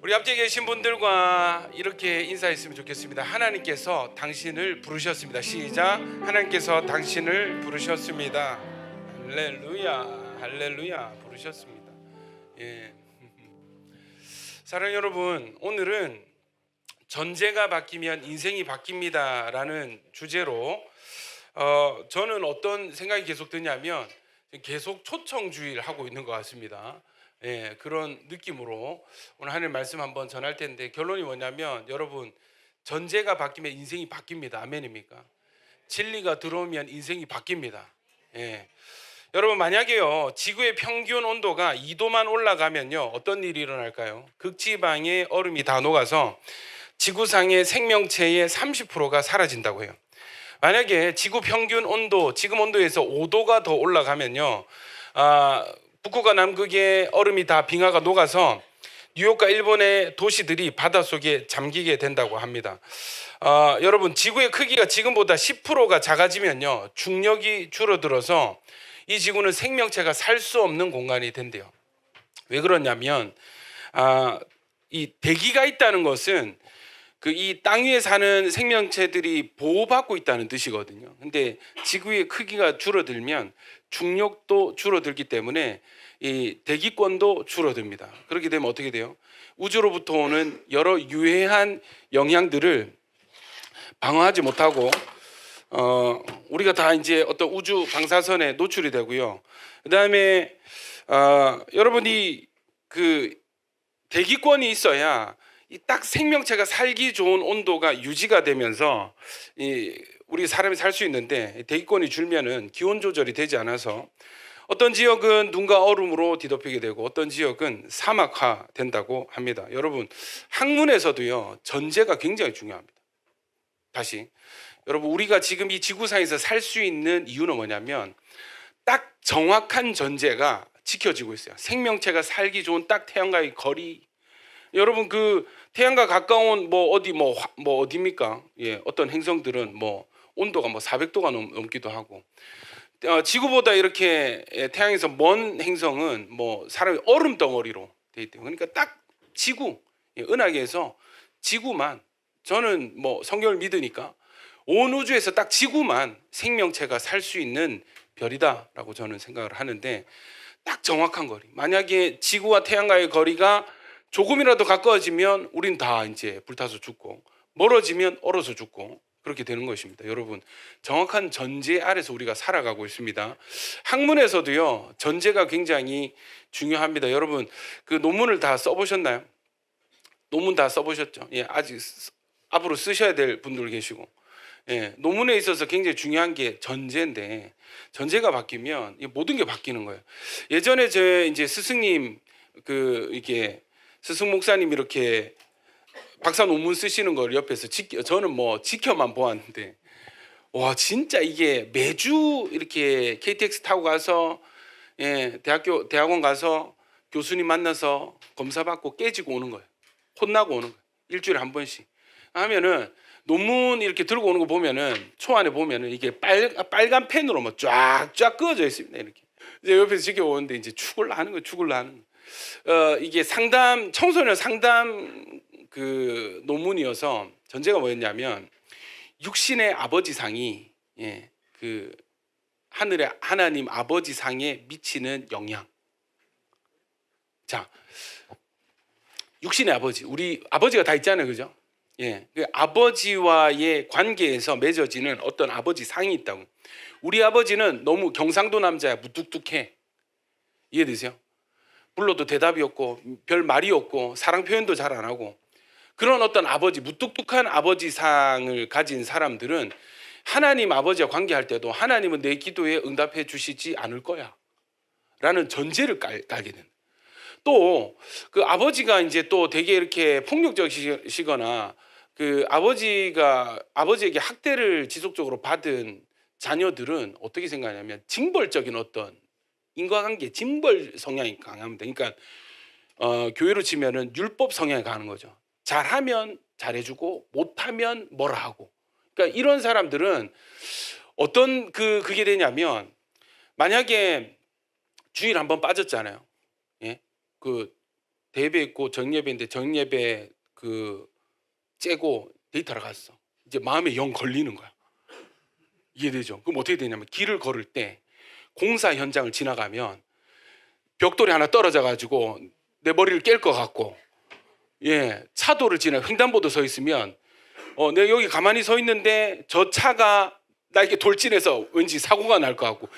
우리 앞에 계신 분들과 이렇게 인사했으면 좋겠습니다. 하나님께서 당신을 부르셨습니다. 시작. 하나님께서 당신을 부르셨습니다. 할렐루야, 할렐루야. 부르셨습니다. 예. 사랑하는 여러분, 오늘은 전제가 바뀌면 인생이 바뀝니다라는 주제로 저는 어떤 생각이 계속 드냐면 계속 초청주의를 하고 있는 것 같습니다. 예, 그런 느낌으로 오늘 하나님 말씀 한번 전할 텐데, 결론이 뭐냐면 여러분, 전제가 바뀌면 인생이 바뀝니다. 아멘입니까? 진리가 들어오면 인생이 바뀝니다. 예. 여러분, 만약에요 지구의 평균 온도가 2도만 올라가면요 어떤 일이 일어날까요? 극지방의 얼음이 다 녹아서 지구상의 생명체의 30%가 사라진다고 해요. 만약에 지구 평균 온도, 지금 온도에서 5도가 더 올라가면요 북극과 남극의 얼음이 다 빙하가 녹아서 뉴욕과 일본의 도시들이 바닷속에 잠기게 된다고 합니다. 여러분, 지구의 크기가 지금보다 10%가 작아지면요 중력이 줄어들어서 이 지구는 생명체가 살 수 없는 공간이 된대요. 왜 그러냐면 이 대기가 있다는 것은 이 땅 위에 사는 생명체들이 보호받고 있다는 뜻이거든요. 근데 지구의 크기가 줄어들면 중력도 줄어들기 때문에 이 대기권도 줄어듭니다. 그렇게 되면 어떻게 돼요? 우주로부터 오는 여러 유해한 영향들을 방어하지 못하고 우리가 다 이제 어떤 우주 방사선에 노출이 되고요. 그다음에 여러분이 그 대기권이 있어야 이 딱 생명체가 살기 좋은 온도가 유지가 되면서 우리 사람이 살 수 있는데, 대기권이 줄면은 기온 조절이 되지 않아서 어떤 지역은 눈과 얼음으로 뒤덮이게 되고 어떤 지역은 사막화 된다고 합니다. 여러분, 학문에서도요 전제가 굉장히 중요합니다. 다시 여러분, 우리가 지금 이 지구상에서 살 수 있는 이유는 뭐냐면 딱 정확한 전제가 지켜지고 있어요. 생명체가 살기 좋은 딱 태양과의 거리. 여러분, 그 태양과 가까운 어디입니까? 예, 어떤 행성들은 온도가 400도가 넘기도 하고, 지구보다 이렇게 태양에서 먼 행성은 사람이 얼음 덩어리로 돼 있대요. 그러니까 딱 지구, 은하계에서 지구만, 저는 성경을 믿으니까 온 우주에서 딱 지구만 생명체가 살 수 있는 별이다라고 저는 생각을 하는데, 딱 정확한 거리. 만약에 지구와 태양과의 거리가 조금이라도 가까워지면 우린 다 이제 불타서 죽고, 멀어지면 얼어서 죽고, 그렇게 되는 것입니다. 여러분, 정확한 전제 아래서 우리가 살아가고 있습니다. 학문에서도요 전제가 굉장히 중요합니다. 여러분, 그 논문을 다 써보셨나요? 논문 다 써보셨죠? 예, 아직 앞으로 쓰셔야 될 분들 계시고, 예, 논문에 있어서 굉장히 중요한 게 전제인데, 전제가 바뀌면 모든 게 바뀌는 거예요. 예전에 제 이제 스승님, 이게 스승 목사님 이렇게 박사 논문 쓰시는 걸 옆에서 저는 지켜만 보았는데, 와, 진짜 이게 매주 이렇게 KTX 타고 가서, 예, 대학원 가서 교수님 만나서 검사 받고 깨지고 오는 거예요. 혼나고 오는 거예요. 일주일에 한 번씩 하면은, 논문 이렇게 들고 오는 거 보면은 초 안에 보면은 이게 빨간 펜으로 쫙쫙 그어져 있습니다. 이렇게 이제 옆에서 지켜보는데 이제 죽을라 하는 거예요. 죽을라 하는 거예요. 이게 청소년 상담 그 논문이어서 전제가 뭐였냐면, 육신의 아버지상이, 예, 그 하늘의 하나님 아버지상에 미치는 영향. 자, 육신의 아버지, 우리 아버지가 다 있잖아요, 그죠? 예, 그 아버지와의 관계에서 맺어지는 어떤 아버지 상이 있다고. 우리 아버지는 너무 경상도 남자야, 무뚝뚝해. 이해되세요? 불러도 대답이 없고 별 말이 없고 사랑 표현도 잘 안 하고, 그런 어떤 아버지, 무뚝뚝한 아버지 상을 가진 사람들은 하나님 아버지와 관계할 때도 하나님은 내 기도에 응답해 주시지 않을 거야 라는 전제를 깔게 된. 또 그 아버지가 이제 또 되게 이렇게 폭력적이시거나 그 아버지에게 학대를 지속적으로 받은 자녀들은 어떻게 생각하냐면 징벌적인 어떤 인과관계, 징벌 성향이 강합니다. 그러니까 교회로 치면은 율법 성향이 강한 거죠. 잘하면 잘해주고 못하면 뭐라 하고. 그러니까 이런 사람들은 어떤 그게 되냐면, 만약에 주일 한번 빠졌잖아요. 예, 대예배 있고 정예배인데 정예배 그 째고 데이터를 갔어. 이제 마음에 영 걸리는 거야. 이해되죠? 그럼 어떻게 되냐면 길을 걸을 때 공사 현장을 지나가면 벽돌이 하나 떨어져 가지고 내 머리를 깰 것 같고, 예, 차도를 지나 횡단보도 서 있으면 내가 여기 가만히 서 있는데 저 차가 나에게 돌진해서 왠지 사고가 날 것 같고,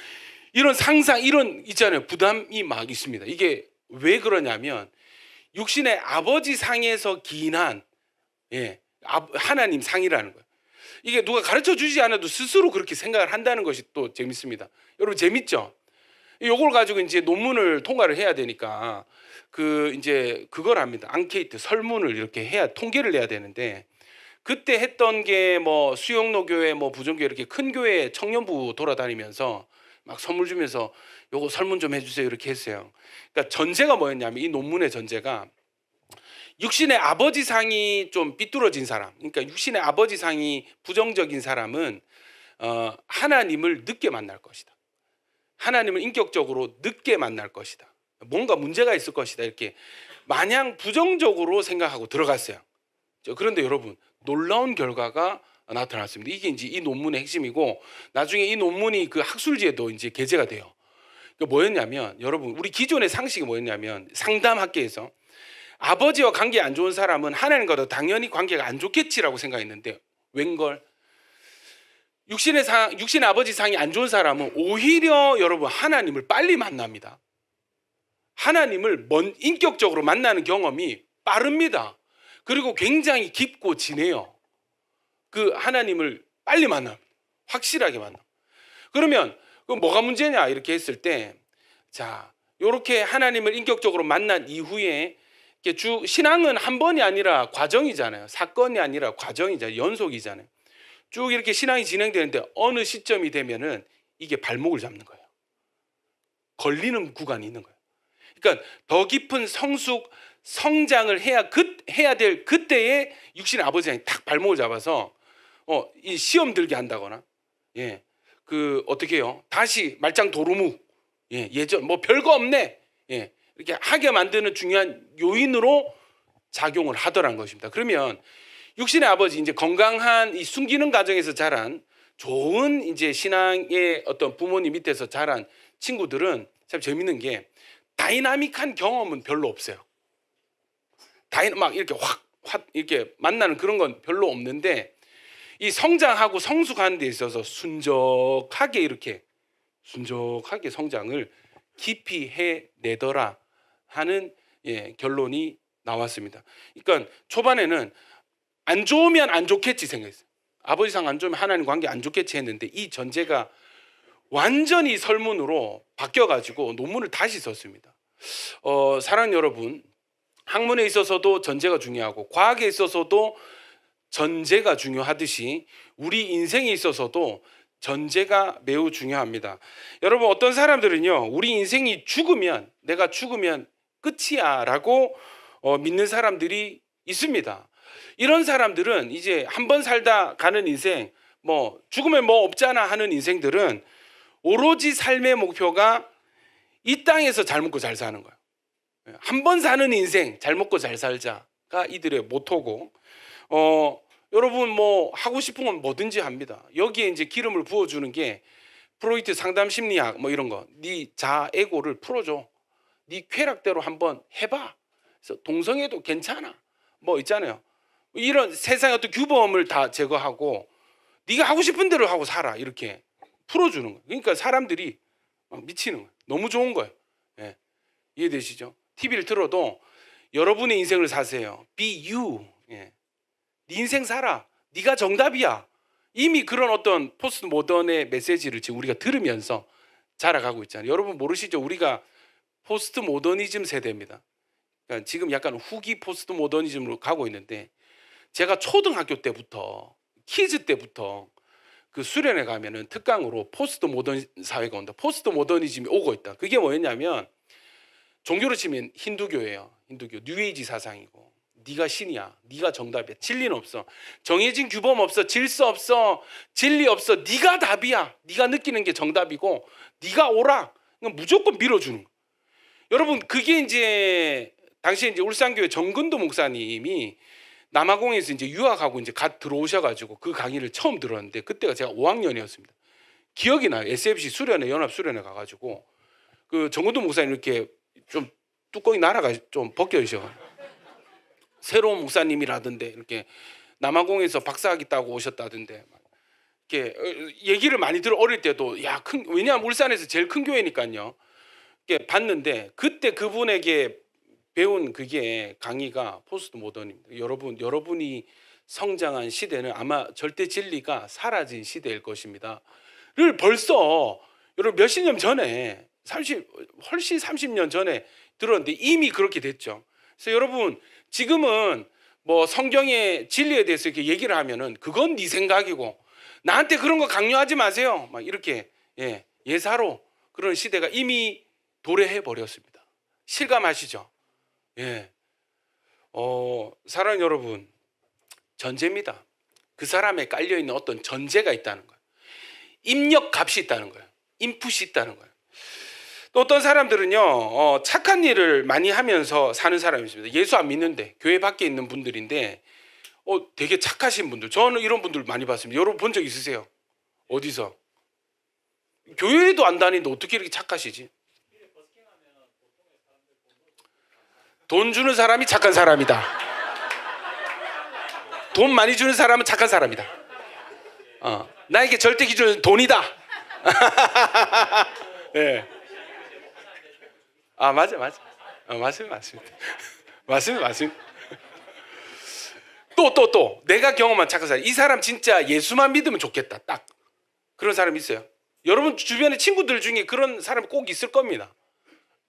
이런 상상, 이런 있잖아요. 부담이 막 있습니다. 이게 왜 그러냐면 육신의 아버지 상에서 기인한, 예, 하나님 상이라는 거예요. 이게 누가 가르쳐 주지 않아도 스스로 그렇게 생각을 한다는 것이 또 재밌습니다. 여러분 재밌죠? 이걸 가지고 이제 논문을 통과를 해야 되니까 이제 그걸 합니다. 앙케이트 설문을 이렇게 해야, 통계를 내야 되는데, 그때 했던 게 뭐 수영로 교회, 뭐 부정교회, 이렇게 큰 교회 청년부 돌아다니면서 막 선물 주면서 요거 설문 좀 해주세요 이렇게 했어요. 그러니까 전제가 뭐였냐면, 이 논문의 전제가 육신의 아버지상이 좀 삐뚤어진 사람, 그러니까 육신의 아버지상이 부정적인 사람은 하나님을 늦게 만날 것이다. 하나님을 인격적으로 늦게 만날 것이다. 뭔가 문제가 있을 것이다. 이렇게 마냥 부정적으로 생각하고 들어갔어요. 그런데 여러분, 놀라운 결과가 나타났습니다. 이게 이제 이 논문의 핵심이고, 나중에 이 논문이 그 학술지에도 이제 게재가 돼요. 뭐였냐면, 여러분, 우리 기존의 상식이 뭐였냐면, 상담학계에서 아버지와 관계 안 좋은 사람은 하나님과도 당연히 관계가 안 좋겠지라고 생각했는데, 웬걸? 육신의 아버지 상이 안 좋은 사람은 오히려 여러분 하나님을 빨리 만납니다. 하나님을 인격적으로 만나는 경험이 빠릅니다. 그리고 굉장히 깊고 진해요. 그 하나님을 빨리 만나, 확실하게 만나. 그러면 뭐가 문제냐 이렇게 했을 때, 자, 이렇게 하나님을 인격적으로 만난 이후에 신앙은 한 번이 아니라 과정이잖아요. 사건이 아니라 과정이잖아요. 연속이잖아요. 쭉 이렇게 신앙이 진행되는데 어느 시점이 되면은 이게 발목을 잡는 거예요. 걸리는 구간이 있는 거예요. 그러니까 더 깊은 성장을 해야 될 그때에 육신의 아버지가 탁 발목을 잡아서 이 시험 들게 한다거나, 예, 어떻게 해요? 다시 말짱 도루묵, 예, 예전 뭐 별거 없네, 예, 이렇게 하게 만드는 중요한 요인으로 작용을 하더란 것입니다. 그러면 육신의 아버지, 이제 건강한 이 숨기는 가정에서 자란 좋은 이제 신앙의 어떤 부모님 밑에서 자란 친구들은 참 재밌는 게 다이나믹한 경험은 별로 없어요. 막 이렇게 확 이렇게 만나는 그런 건 별로 없는데, 이 성장하고 성숙하는 데 있어서 순적하게 성장을 깊이 해내더라 하는, 예, 결론이 나왔습니다. 그러니까 초반에는 안 좋으면 안 좋겠지 생각했어요. 아버지상 안 좋으면 하나님 관계 안 좋겠지 했는데, 이 전제가 완전히 설문으로 바뀌어가지고 논문을 다시 썼습니다. 사랑하는 여러분, 학문에 있어서도 전제가 중요하고 과학에 있어서도 전제가 중요하듯이 우리 인생에 있어서도 전제가 매우 중요합니다. 여러분, 어떤 사람들은요, 우리 인생이 내가 죽으면 끝이야 라고 믿는 사람들이 있습니다. 이런 사람들은 이제 한 번 살다 가는 인생, 뭐 죽으면 뭐 없잖아 하는 인생들은 오로지 삶의 목표가 이 땅에서 잘 먹고 잘 사는 거예요. 한 번 사는 인생, 잘 먹고 잘 살자가 이들의 모토고, 여러분 뭐 하고 싶은 건 뭐든지 합니다. 여기에 이제 기름을 부어주는 게 프로이트 상담 심리학 뭐 이런 거. 네 자에고를 풀어줘. 네 쾌락대로 한번 해봐. 그래서 동성애도 괜찮아. 뭐 있잖아요. 이런 세상의 어떤 규범을 다 제거하고 네가 하고 싶은 대로 하고 살아. 이렇게 풀어주는 거예요. 그러니까 사람들이 막 미치는 거예요. 너무 좋은 거예요. 예. 이해되시죠? TV를 틀어도 여러분의 인생을 사세요. Be you. 예. 네 인생 살아. 네가 정답이야. 이미 그런 어떤 포스트 모던의 메시지를 지금 우리가 들으면서 자라가고 있잖아요. 여러분 모르시죠? 우리가 포스트 모더니즘 세대입니다. 그러니까 지금 약간 후기 포스트 모더니즘으로 가고 있는데, 제가 초등학교 때부터, 키즈 때부터 그 수련회 가면은 특강으로 포스트 모던 사회가 온다. 포스트 모더니즘이 오고 있다. 그게 뭐였냐면, 종교로 치면 힌두교예요. 힌두교. 뉴에이지 사상이고, 네가 신이야. 네가 정답이야. 진리는 없어. 정해진 규범 없어. 질서 없어. 진리 없어. 네가 답이야. 네가 느끼는 게 정답이고 네가 오라. 무조건 밀어주는 거예요. 여러분, 그게 이제 당시에 이제 울산교회 정근도 목사님이 남아공에서 이제 유학하고 이제 갓 들어오셔가지고 그 강의를 처음 들었는데 그때가 제가 5학년이었습니다. 기억이 나요. SFC 수련회 연합 수련회 가가지고 그 정근도 목사님 이렇게 좀 뚜껑이 날아가 좀 벗겨지셔. 새로운 목사님이라던데 이렇게 남아공에서 박사학위 따고 오셨다던데 이렇게 얘기를 많이 들어. 어릴 때도 왜냐하면 울산에서 제일 큰 교회니까요. 이렇게 봤는데 그때 그분에게 배운 그게 강의가 포스트 모던입니다. 여러분이 성장한 시대는 아마 절대 진리가 사라진 시대일 것입니다.를 벌써 여러분 몇십 년 전에 훨씬 30년 전에 들었는데 이미 그렇게 됐죠. 그래서 여러분 지금은 뭐 성경의 진리에 대해서 이렇게 얘기를 하면은 그건 네 생각이고 나한테 그런 거 강요하지 마세요. 막 이렇게 예사로 그런 시대가 이미 도래해 버렸습니다. 실감하시죠? 사랑하는 여러분, 전제입니다. 그 사람에 깔려 있는 어떤 전제가 있다는 거예요. 입력값이 있다는 거예요. 인풋이 있다는 거예요. 또 어떤 사람들은요, 착한 일을 많이 하면서 사는 사람이 있습니다. 예수 안 믿는데 교회 밖에 있는 분들인데 되게 착하신 분들. 저는 이런 분들 많이 봤습니다. 여러분 본 적 있으세요? 어디서? 교회에도 안 다니는데 어떻게 이렇게 착하시지? 돈 주는 사람이 착한 사람이다. 돈 많이 주는 사람은 착한 사람이다. 나에게 절대 기준은 돈이다. 네. 맞아. 맞습니다. 또 내가 경험한 착한 사람. 이 사람 진짜 예수만 믿으면 좋겠다. 딱 그런 사람 있어요. 여러분 주변에 친구들 중에 그런 사람이 꼭 있을 겁니다.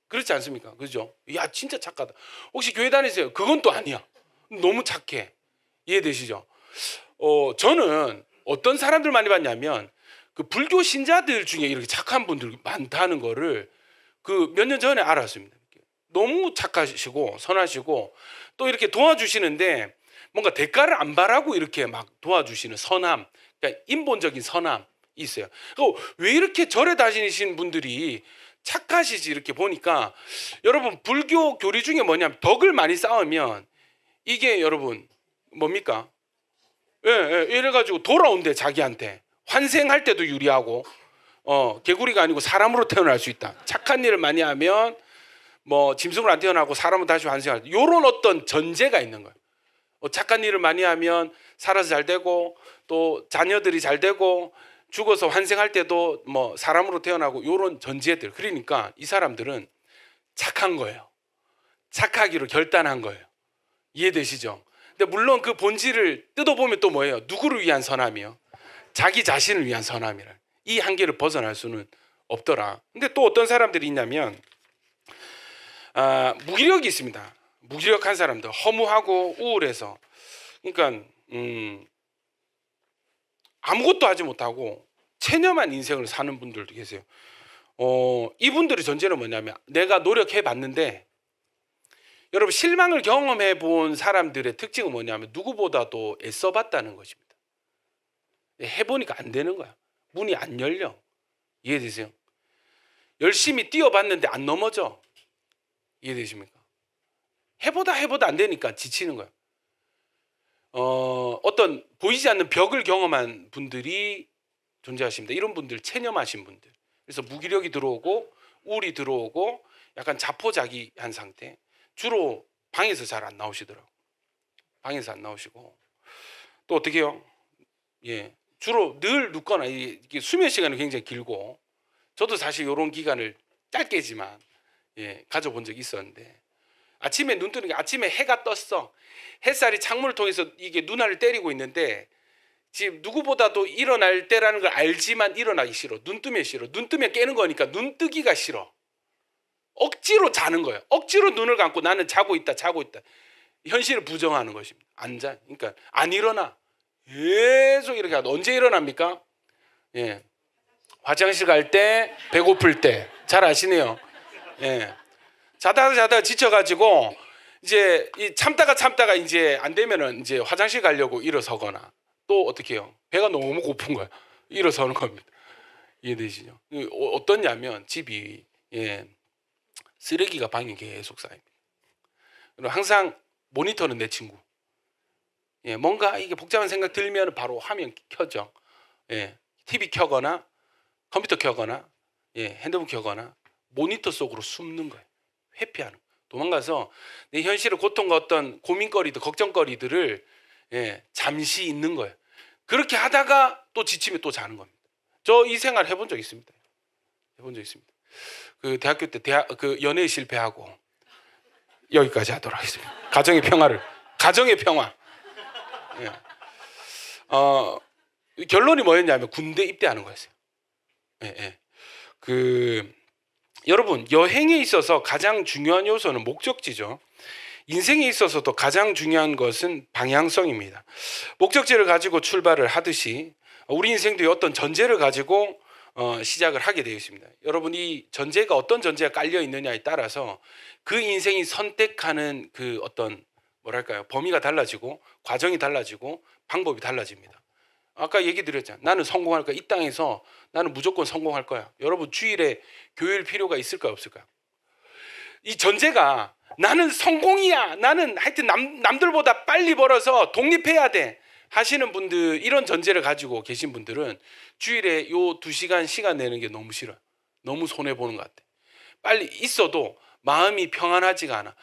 그렇지 않습니까? 그죠? 야 진짜 착하다. 혹시 교회 다니세요? 그건 또 아니야. 너무 착해. 이해되시죠? 저는 어떤 사람들 많이 봤냐면 그 불교 신자들 중에 이렇게 착한 분들 많다는 거를 그 몇 년 전에 알았습니다. 너무 착하시고 선하시고 또 이렇게 도와주시는데 뭔가 대가를 안 바라고 이렇게 막 도와주시는 선함, 그러니까 인본적인 선함이 있어요. 왜 이렇게 절에 다니신 분들이 착하시지 이렇게 보니까 여러분 불교 교리 중에 뭐냐면 덕을 많이 쌓으면 이게 여러분 뭡니까? 이래가지고 돌아온대. 자기한테 환생할 때도 유리하고 개구리가 아니고 사람으로 태어날 수 있다. 착한 일을 많이 하면 뭐 짐승으로 안 태어나고 사람으로 다시 환생할 때 이런 어떤 전제가 있는 거예요. 착한 일을 많이 하면 살아서 잘 되고 또 자녀들이 잘 되고 죽어서 환생할 때도 뭐 사람으로 태어나고 이런 전제들. 그러니까 이 사람들은 착한 거예요. 착하기로 결단한 거예요. 이해되시죠? 근데 물론 그 본질을 뜯어보면 또 뭐예요? 누구를 위한 선함이요? 자기 자신을 위한 선함이라. 이 한계를 벗어날 수는 없더라. 근데 또 어떤 사람들이 있냐면 무기력이 있습니다. 무기력한 사람들, 허무하고 우울해서 그러니까 아무것도 하지 못하고 체념한 인생을 사는 분들도 계세요. 이분들의 전제는 뭐냐면 내가 노력해 봤는데 여러분 실망을 경험해 본 사람들의 특징은 뭐냐면 누구보다도 애써 봤다는 것입니다. 해보니까 안 되는 거야. 문이 안 열려. 이해되세요? 열심히 뛰어봤는데 안 넘어져. 이해되십니까? 해보다 안 되니까 지치는 거야. 어떤 보이지 않는 벽을 경험한 분들이 존재하십니다. 이런 분들 체념하신 분들. 그래서 무기력이 들어오고 우울이 들어오고 약간 자포자기한 상태. 주로 방에서 잘 안 나오시더라고. 방에서 안 나오시고 또 어떻게 해요? 주로 늘 눕거나 이게 수면 시간이 굉장히 길고 저도 사실 이런 기간을 짧게지만 가져본 적이 있었는데 아침에 눈 뜨는 게 아침에 해가 떴어. 햇살이 창문을 통해서 이게 눈알을 때리고 있는데 지금 누구보다도 일어날 때라는 걸 알지만 일어나기 싫어. 눈 뜨면 싫어. 눈 뜨면 깨는 거니까 눈 뜨기가 싫어. 억지로 자는 거예요. 억지로 눈을 감고 나는 자고 있다. 현실을 부정하는 것입니다. 안 자. 그러니까 안 일어나. 계속 이렇게 하다. 언제 일어납니까? 화장실 갈 때, 배고플 때. 잘 아시네요. 자다가 지쳐가지고 이제 참다가 이제 안 되면은 이제 화장실 가려고 일어서거나 또 어떻게 해요? 배가 너무 고픈 거야. 일어서는 겁니다. 이해되시죠? 어떠냐면 집이 쓰레기가 방에 계속 쌓입니다. 그리고 항상 모니터는 내 친구. 예, 뭔가 이게 복잡한 생각 들면 바로 화면 켜죠. 예, TV 켜거나 컴퓨터 켜거나 예, 핸드폰 켜거나 모니터 속으로 숨는 거예요. 회피하는. 도망가서 내 현실의 고통과 어떤 고민거리들, 걱정거리들을 예, 잠시 있는 거예요. 그렇게 하다가 또 지치면 또 자는 겁니다. 저 이 생활 해본 적 있습니다. 해본 적 있습니다. 그 대학교 때 그 연애에 실패하고 여기까지 하도록 하겠습니다. 가정의 평화를. 가정의 평화. 예. 결론이 뭐였냐면 군대 입대하는 거였어요. 예, 예. 여러분, 여행에 있어서 가장 중요한 요소는 목적지죠. 인생에 있어서도 가장 중요한 것은 방향성입니다. 목적지를 가지고 출발을 하듯이 우리 인생도 어떤 전제를 가지고 시작을 하게 되어 있습니다. 여러분, 이 전제가 어떤 전제가 깔려 있느냐에 따라서 그 인생이 선택하는 그 어떤 뭐랄까요, 범위가 달라지고 과정이 달라지고 방법이 달라집니다. 아까 얘기 드렸잖아요. 나는 성공할 거야. 이 땅에서 나는 무조건 성공할 거야. 여러분, 주일에 교회일 필요가 있을까요, 없을까요? 이 전제가 나는 성공이야, 나는 하여튼 남들보다 빨리 벌어서 독립해야 돼 하시는 분들, 이런 전제를 가지고 계신 분들은 주일에 요 2시간 시간 내는 게 너무 싫어요. 너무 손해보는 것 같아. 빨리 있어도 마음이 평안하지가 않아.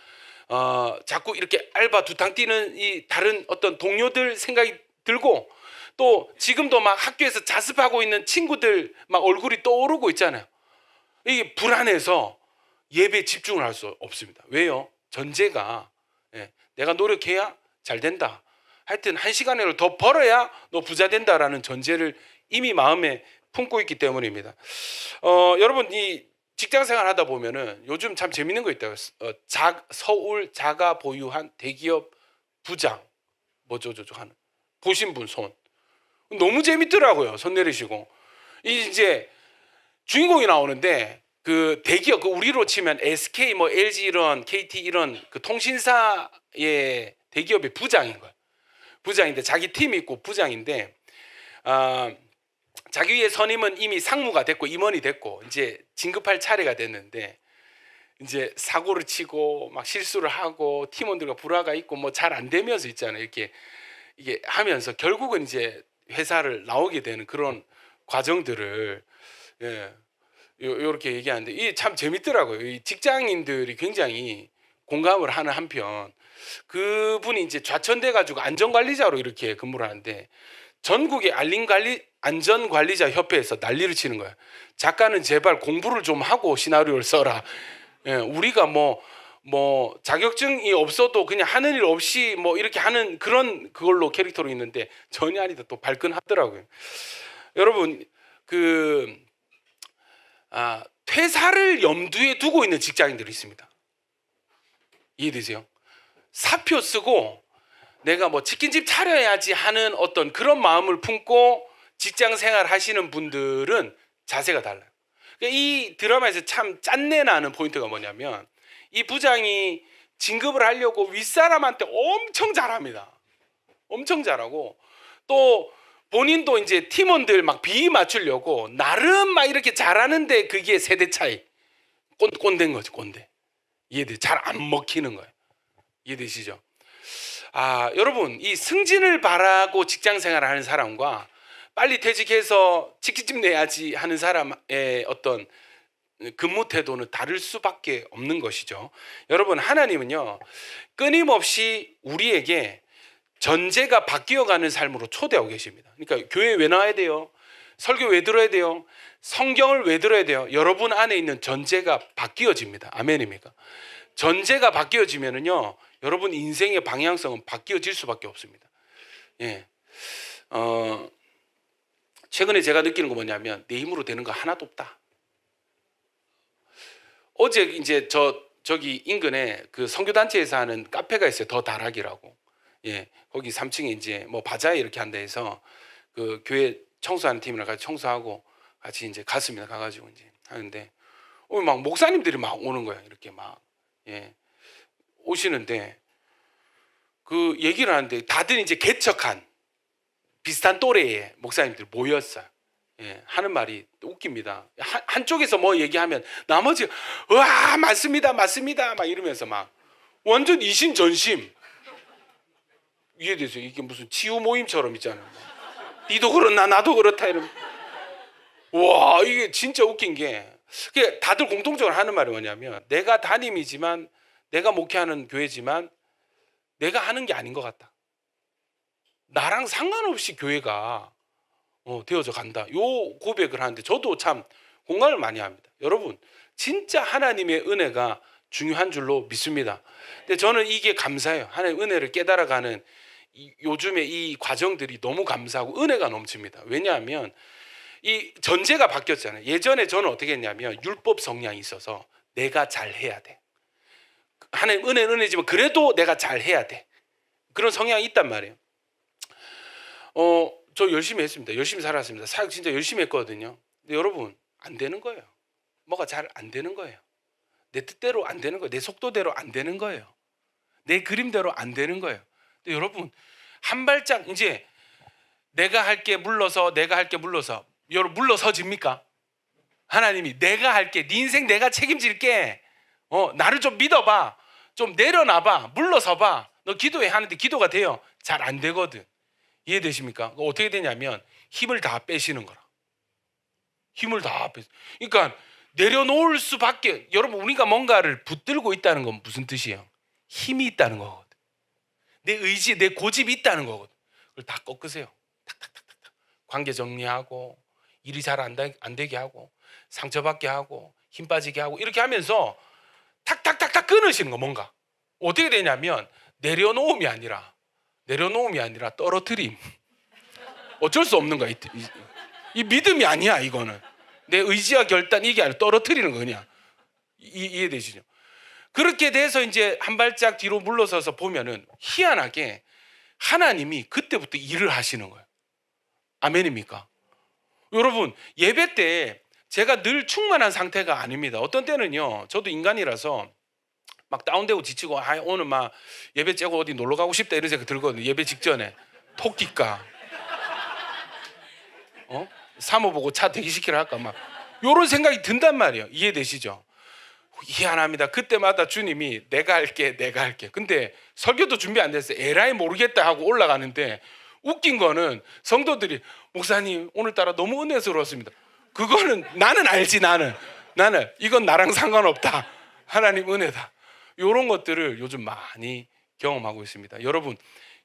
자꾸 이렇게 알바 두탕 뛰는 이 다른 어떤 동료들 생각이 들고, 또 지금도 막 학교에서 자습하고 있는 친구들 막 얼굴이 떠오르고 있잖아요. 이게 불안해서 예배에 집중을 할 수 없습니다. 왜요? 전제가 내가 노력해야 잘 된다. 하여튼 1시간을 더 벌어야 너 부자 된다라는 전제를 이미 마음에 품고 있기 때문입니다. 여러분, 이 직장생활 하다 보면은 요즘 참 재밌는 거 있다고요. 서울 자가 보유한 대기업 부장 뭐죠 하는 보신 분 손 너무 재밌더라고요. 손 내리시고 이제 주인공이 나오는데 그 대기업, 그 우리로 치면 SK 뭐 LG 이런 KT 이런 그 통신사의 대기업의 부장인 거예요. 부장인데 자기 팀이 있고 부장인데 자기 위에 선임은 이미 상무가 됐고 임원이 됐고 이제 진급할 차례가 됐는데 이제 사고를 치고 막 실수를 하고 팀원들과 불화가 있고 뭐 잘 안 되면서 있잖아요. 이렇게 이게 하면서 결국은 이제 회사를 나오게 되는 그런 과정들을 요렇게 얘기하는데 이게 참 재밌더라고요. 이 직장인들이 굉장히 공감을 하는 한편 그분이 이제 좌천돼 가지고 안전관리자로 이렇게 근무를 하는데 전국의 안전관리자 협회에서 난리를 치는 거예요. 작가는 제발 공부를 좀 하고 시나리오를 써라. 우리가 뭐 자격증이 없어도 그냥 하는 일 없이 뭐 이렇게 하는 그런 그걸로 캐릭터로 있는데 전혀 아니다. 또 발끈하더라고요. 여러분, 퇴사를 염두에 두고 있는 직장인들이 있습니다. 이해되세요? 사표 쓰고 내가 뭐 치킨집 차려야지 하는 어떤 그런 마음을 품고 직장 생활 하시는 분들은 자세가 달라요. 이 드라마에서 참 짠내 나는 포인트가 뭐냐면 이 부장이 진급을 하려고 윗사람한테 엄청 잘합니다. 엄청 잘하고 또 본인도 이제 팀원들 막 비위 맞추려고 나름 막 이렇게 잘하는데 그게 세대 차이. 꼰대인 거죠, 꼰대. 이해돼? 잘 안 먹히는 거예요. 이해되시죠? 여러분, 이 승진을 바라고 직장 생활을 하는 사람과 빨리 퇴직해서 치킨집 내야지 하는 사람의 어떤 근무 태도는 다를 수밖에 없는 것이죠. 여러분, 하나님은요 끊임없이 우리에게 전제가 바뀌어가는 삶으로 초대하고 계십니다. 그러니까 교회 왜 나와야 돼요? 설교 왜 들어야 돼요? 성경을 왜 들어야 돼요? 여러분 안에 있는 전제가 바뀌어집니다. 아멘입니까? 전제가 바뀌어지면은요 여러분 인생의 방향성은 바뀌어질 수밖에 없습니다. 최근에 제가 느끼는 거 뭐냐면 내 힘으로 되는 거 하나도 없다. 어제 이제 저기 인근에 그 선교단체에서 하는 카페가 있어요. 더 다락이라고. 거기 3층에 이제 뭐 바자회 이렇게 한다 해서 그 교회 청소하는 팀이랑 같이 청소하고 같이 이제 갔습니다. 가가지고 이제 하는데 막 목사님들이 막 오는 거예요. 이렇게 막 오시는데 그 얘기를 하는데 다들 이제 개척한 비슷한 또래의 목사님들 모였어요. 하는 말이 웃깁니다. 한쪽에서 뭐 얘기하면 나머지 와 맞습니다 막 이러면서 막 완전 이신전심. 이해되세요? 이게 무슨 치유 모임처럼 있잖아요. 니도 그렇나 나도 그렇다 이러면. 와, 이게 진짜 웃긴 게 다들 공통적으로 하는 말이 뭐냐면 내가 담임이지만 내가 목회하는 교회지만 내가 하는 게 아닌 것 같다. 나랑 상관없이 교회가 되어져 간다. 요 고백을 하는데 저도 참 공감을 많이 합니다. 여러분, 진짜 하나님의 은혜가 중요한 줄로 믿습니다. 근데 저는 이게 감사해요. 하나님의 은혜를 깨달아가는 요즘에 이 과정들이 너무 감사하고 은혜가 넘칩니다. 왜냐하면 이 전제가 바뀌었잖아요. 예전에 저는 어떻게 했냐면 율법 성향이 있어서 내가 잘해야 돼. 하나님 은혜지만 그래도 내가 잘해야 돼. 그런 성향이 있단 말이에요. 저 열심히 했습니다. 열심히 살았습니다. 사역 진짜 열심히 했거든요. 근데 여러분, 안 되는 거예요. 뭐가 잘 안 되는 거예요. 내 뜻대로 안 되는 거예요. 내 속도대로 안 되는 거예요. 내 그림대로 안 되는 거예요. 근데 여러분, 한 발짝 이제 내가 할게 물러서 여러분 물러서집니까? 하나님이 내가 할게, 네 인생 내가 책임질게. 나를 좀 믿어봐. 좀 내려놔봐. 물러서봐. 너 기도해 하는데 기도가 돼요? 잘 안 되거든. 이해되십니까? 어떻게 되냐면 힘을 다 빼시는 거라. 힘을 다 빼. 그러니까 내려놓을 수밖에. 여러분, 우리가 뭔가를 붙들고 있다는 건 무슨 뜻이에요? 힘이 있다는 거거든. 내 의지, 내 고집이 있다는 거거든. 그걸 다 꺾으세요. 탁탁탁탁. 관계 정리하고 일이 잘 안 되게 하고 상처받게 하고 힘 빠지게 하고 이렇게 하면서 탁탁탁탁 끊으시는 거. 뭔가 어떻게 되냐면 내려놓음이 아니라 떨어뜨림. 어쩔 수 없는 거야. 이 믿음이 아니야. 이거는 내 의지와 결단, 이게 아니라 떨어뜨리는 거. 그냥 이해되시죠? 그렇게 돼서 이제 한 발짝 뒤로 물러서서 보면은 희한하게 하나님이 그때부터 일을 하시는 거예요. 아멘입니까? 여러분, 예배 때 제가 늘 충만한 상태가 아닙니다. 어떤 때는요, 저도 인간이라서 막 다운되고 지치고 오늘 막 예배 째고 어디 놀러 가고 싶다 이런 생각 들거든요. 예배 직전에 토끼가 사모 보고 차 대기시키라 할까 막 이런 생각이 든단 말이에요. 이해되시죠? 희한합니다. 그때마다 주님이 내가 할게. 근데 설교도 준비 안 됐어요. 에라이 모르겠다 하고 올라가는데 웃긴 거는 성도들이 목사님 오늘따라 너무 은혜스러웠습니다. 그거는 나는 알지. 나는 이건 나랑 상관없다. 하나님 은혜다. 이런 것들을 요즘 많이 경험하고 있습니다. 여러분,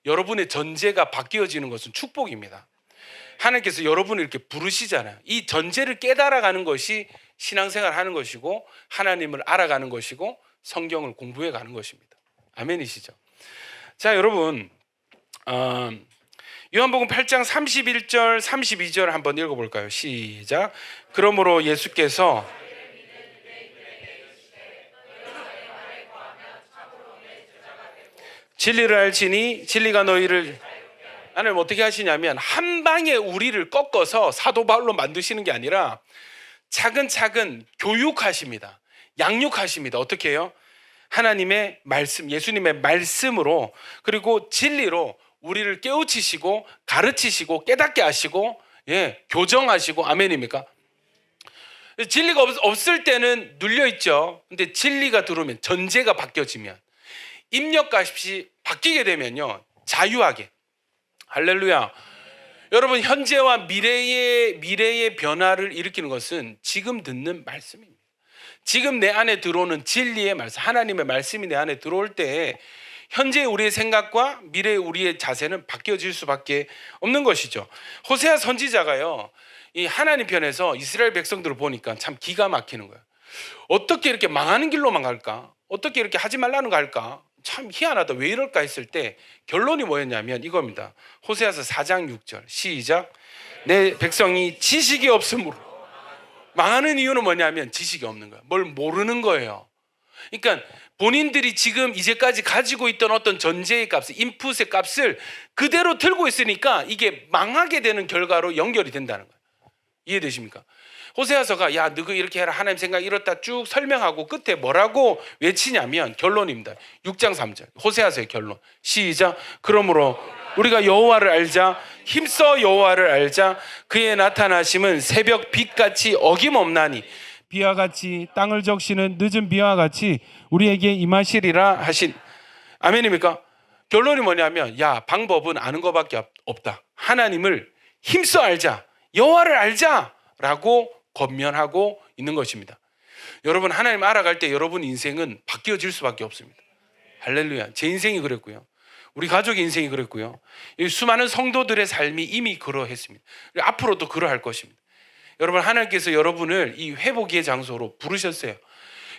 여러분의 전제가 바뀌어지는 것은 축복입니다. 하나님께서 여러분을 이렇게 부르시잖아요. 이 전제를 깨달아가는 것이 신앙생활 하는 것이고 하나님을 알아가는 것이고 성경을 공부해 가는 것입니다. 아멘이시죠? 자, 여러분, 요한복음 8장 31절 32절 한번 읽어볼까요? 시작. 그러므로 예수께서 진리를 알지니 진리가 너희를. 하나님 어떻게 하시냐면 한 방에 우리를 꺾어서 사도 바울로 만드시는 게 아니라 차근차근 교육하십니다. 양육하십니다. 어떻게 해요? 하나님의 말씀, 예수님의 말씀으로, 그리고 진리로 우리를 깨우치시고 가르치시고 깨닫게 하시고 교정하시고. 아멘입니까? 진리가 없을 때는 눌려있죠. 근데 진리가 들어오면, 전제가 바뀌어지면, 입력값이 바뀌게 되면요, 자유하게. 할렐루야. 여러분, 현재와 미래의 변화를 일으키는 것은 지금 듣는 말씀입니다. 지금 내 안에 들어오는 진리의 말씀, 하나님의 말씀이 내 안에 들어올 때 현재 우리의 생각과 미래 우리의 자세는 바뀌어질 수밖에 없는 것이죠. 호세아 선지자가요, 이 하나님 편에서 이스라엘 백성들을 보니까 참 기가 막히는 거예요. 어떻게 이렇게 망하는 길로만 갈까? 어떻게 이렇게 하지 말라는 거 할까? 참 희한하다. 왜 이럴까 했을 때 결론이 뭐였냐면 이겁니다. 호세아서 4장 6절 시작. 내 백성이 지식이 없으므로. 망하는 이유는 뭐냐면 지식이 없는 거예요. 뭘 모르는 거예요. 그러니까 본인들이 지금 이제까지 가지고 있던 어떤 전제의 값을, 인풋의 값을 그대로 들고 있으니까 이게 망하게 되는 결과로 연결이 된다는 거예요. 이해되십니까? 호세아서가 야, 너가 이렇게 해라, 하나님 생각 이렇다 쭉 설명하고 끝에 뭐라고 외치냐면 결론입니다. 6장 3절 호세아서의 결론 시작. 그러므로 우리가 여호와를 알자, 힘써 여호와를 알자. 그의 나타나심은 새벽 빛같이 어김없나니 비와 같이 땅을 적시는 늦은 비와 같이 우리에게 임하시리라 하신. 아멘입니까? 결론이 뭐냐면 야, 방법은 아는 것밖에 없다. 하나님을 힘써 알자, 여호와를 알자라고 권면하고 있는 것입니다. 여러분, 하나님 알아갈 때 여러분 인생은 바뀌어질 수밖에 없습니다. 할렐루야. 제 인생이 그랬고요, 우리 가족의 인생이 그랬고요, 수많은 성도들의 삶이 이미 그러했습니다. 앞으로도 그러할 것입니다. 여러분, 하나님께서 여러분을 이 회복의 장소로 부르셨어요.